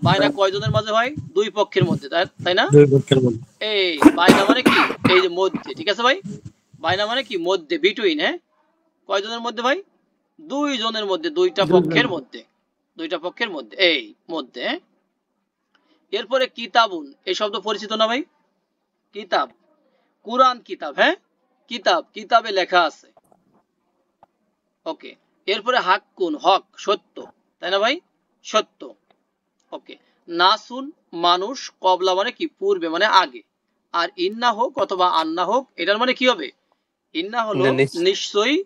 Speaker 2: বায়না কয়জনের মাঝে হয়? দুই পক্ষের মধ্যে, তাই না? দুই পক্ষের মধ্যে। এই বায়না মানে কি? এই যে মধ্যে, ঠিক আছে ভাই? বায়না মানে কি? মধ্যে, বিটুইন, হ্যাঁ কয়জনের মধ্যে ভাই? দুই জনের মধ্যে, দুইটা পক্ষের মধ্যে, দুইটা পক্ষের মধ্যে, এই মধ্যে। এরপরে কিতাবুন, এই শব্দ পরিচিত না ভাই? কিতাব, কুরআন কিতাব, হ্যাঁ কিতাব, কিতাবে লেখা আছে। ওকে। এরপরে হাক্কুন, হক, সত্য, তাই না ভাই? সত্য। ওকে। নাসুন, মানুষ, কবলা মানে কি? পূর্বে মানে আগে। আর ইন্না হোক অথবা আন্না হোক, এটার মানে কি হবে? ইন্না হলো নিশ্চয়ই,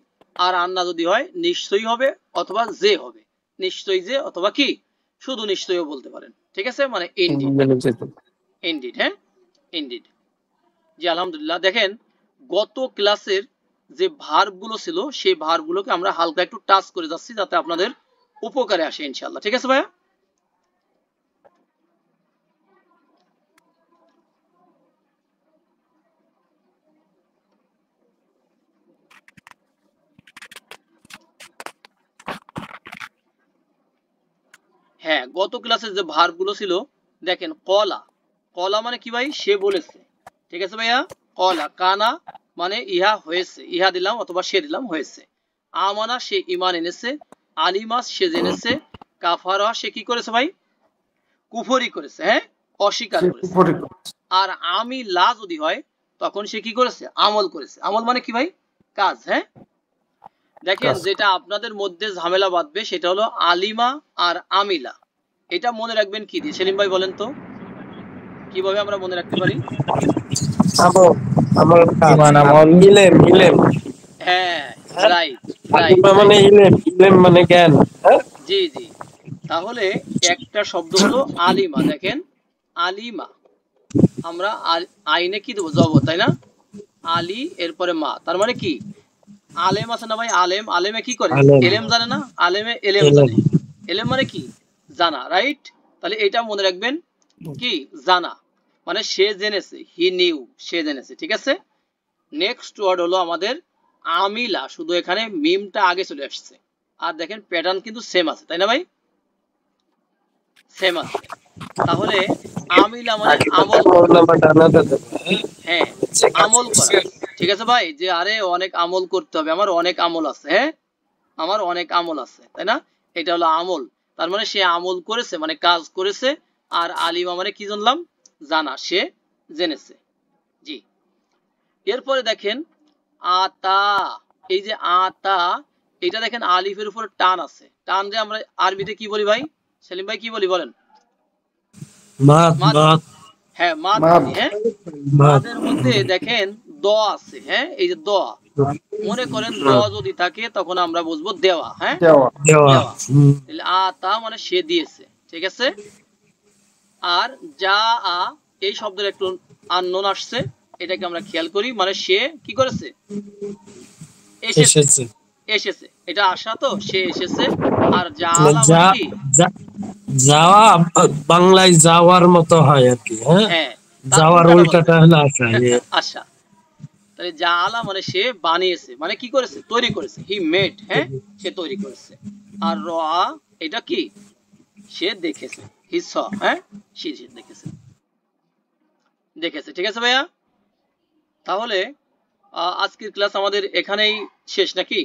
Speaker 2: আর আন্না যদি হয় নিশ্চয়ই হবে অথবা যে হবে, নিশ্চয়ই যে অথবা কি শুধু নিশ্চয়ও বলতে পারেন। ঠিক আছে, মানে ইনডিড, ইনডিড, হ্যাঁ ইনডিড। জি আলহামদুলিল্লাহ। দেখেন গত ক্লাসের যে ভার্ব গুলো ছিল সেই ভার্ব গুলোকে আমরা হালকা একটু টাচ করে যাচ্ছি যাতে আপনাদের উপকারে আসে ইনশাআল্লাহ। ঠিক আছে ভাইয়া? হ্যাঁ, গত ক্লাসের যে ভার্ব গুলো ছিল দেখেন, কলা, কলা মানে কি ভাই? সে বলেছে। ঠিক আছে ভাইয়া? কলা, কানা মানে ইহা হয়েছে, ইহা দিলাম অথবা সে দিলাম হয়েছে। আমানা সে ঈমান এনেছে, আলিমা সে জেনেছে, কাফারা সে কি করেছে ভাই? কুফরি করেছে, হ্যাঁ অস্বীকার করেছে। আর আমি লা যদি হয় তখন সে কি করেছে? আমল করেছে। আমল মানে কি ভাই? কাজ, হ্যাঁ। দেখেন যেটা আপনাদের মধ্যে ঝামেলা বাঁধবে সেটা হলো আলিমা আর আমিলা। এটা মনে রাখবেন কি দিয়ে? সেলিম ভাই বলেন তো কিভাবে আমরা মনে রাখতে পারি? হ্যাঁ রাইট, রাইট
Speaker 1: মানে ইলেম, ইলেম মানে জ্ঞান।
Speaker 2: জি জি। তাহলে একটা শব্দ হলো আলিমা। দেখেন আলিমা, আমরা আইনে কি দেবো? জবর, তাই না? আলী এরপরে মা, তার মানে কি? আলেম আছে না ভাই? আলেম, আলেমে কি করে? এলেম জানে না? আলেমে এলেম জানে। এলেম মানে কি? জানা, রাইট? তাহলে এটা মনে রাখবেন কি? জানা মানে সে জেনেছে, হি নিউ, সে জেনেছে। ঠিক আছে। নেক্সট ওয়ার্ড হলো আমাদের আমিলা, শুধু এখানে মিমটা আগে চলে আসছে। আর দেখেন প্যাটার্ন কিন্তু সেম আছে, তাই না ভাই? সেম আছে। তাহলে আমিলা মানে আমল, হ্যাঁ আমল করা। ঠিক আছে ভাই? যে আরে অনেক আমল করতে হবে, আমার অনেক আমল আছে, হ্যাঁ আমার অনেক আমল আছে, তাই না? এটা হলো আমল। তার মানে সে আমল করেছে মানে কাজ করেছে। আর আলিমা মানে কি জানলাম? জানা, সে জেনেছে। জি। এরপরে দেখেন আতা, এই যে আতা, এটা দেখেন আলিফের উপর টান আছে। টান যে আমরা আরবিতে কি বলি ভাই? সেলিম ভাই কি বলি বলেন? হ্যাঁ মাদ বলি, হ্যাঁ মাদের মধ্যে দেখেন দ আছে, হ্যাঁ এই যে দ, মনে করেন দ যদি থাকে তখন আমরা বুঝবো দেওয়া, হ্যাঁ দেওয়া। আতা মানে সে দিয়েছে। ঠিক আছে। আর যা আ, এই শব্দের একটু আননোন আসছে, এটাকে আমরা খেয়াল করি, মানে সে কি করেছে? এসেছে, এসেছে। এটা আসা, তো সে এসেছে। আর যা আলা মানে কি?
Speaker 1: যাওয়া বাংলায় যাওয়ার মতো হয় আর কি, হ্যাঁ যাওয়ার উল্টাটা হলো আসা।
Speaker 2: আচ্ছা, তাহলে যা আলা মানে সে বানিয়েছে, মানে কি করেছে? তৈরি করেছে। হি মেড, হ্যাঁ সে তৈরি করেছে। আর র এটা কি? সে দেখেছে, হি স, হ্যাঁ সে দেখেছে, দেখেছে। ঠিক আছে ভাইয়া? তাহলে আজকের ক্লাস আমাদের এখানেই শেষ নাকি?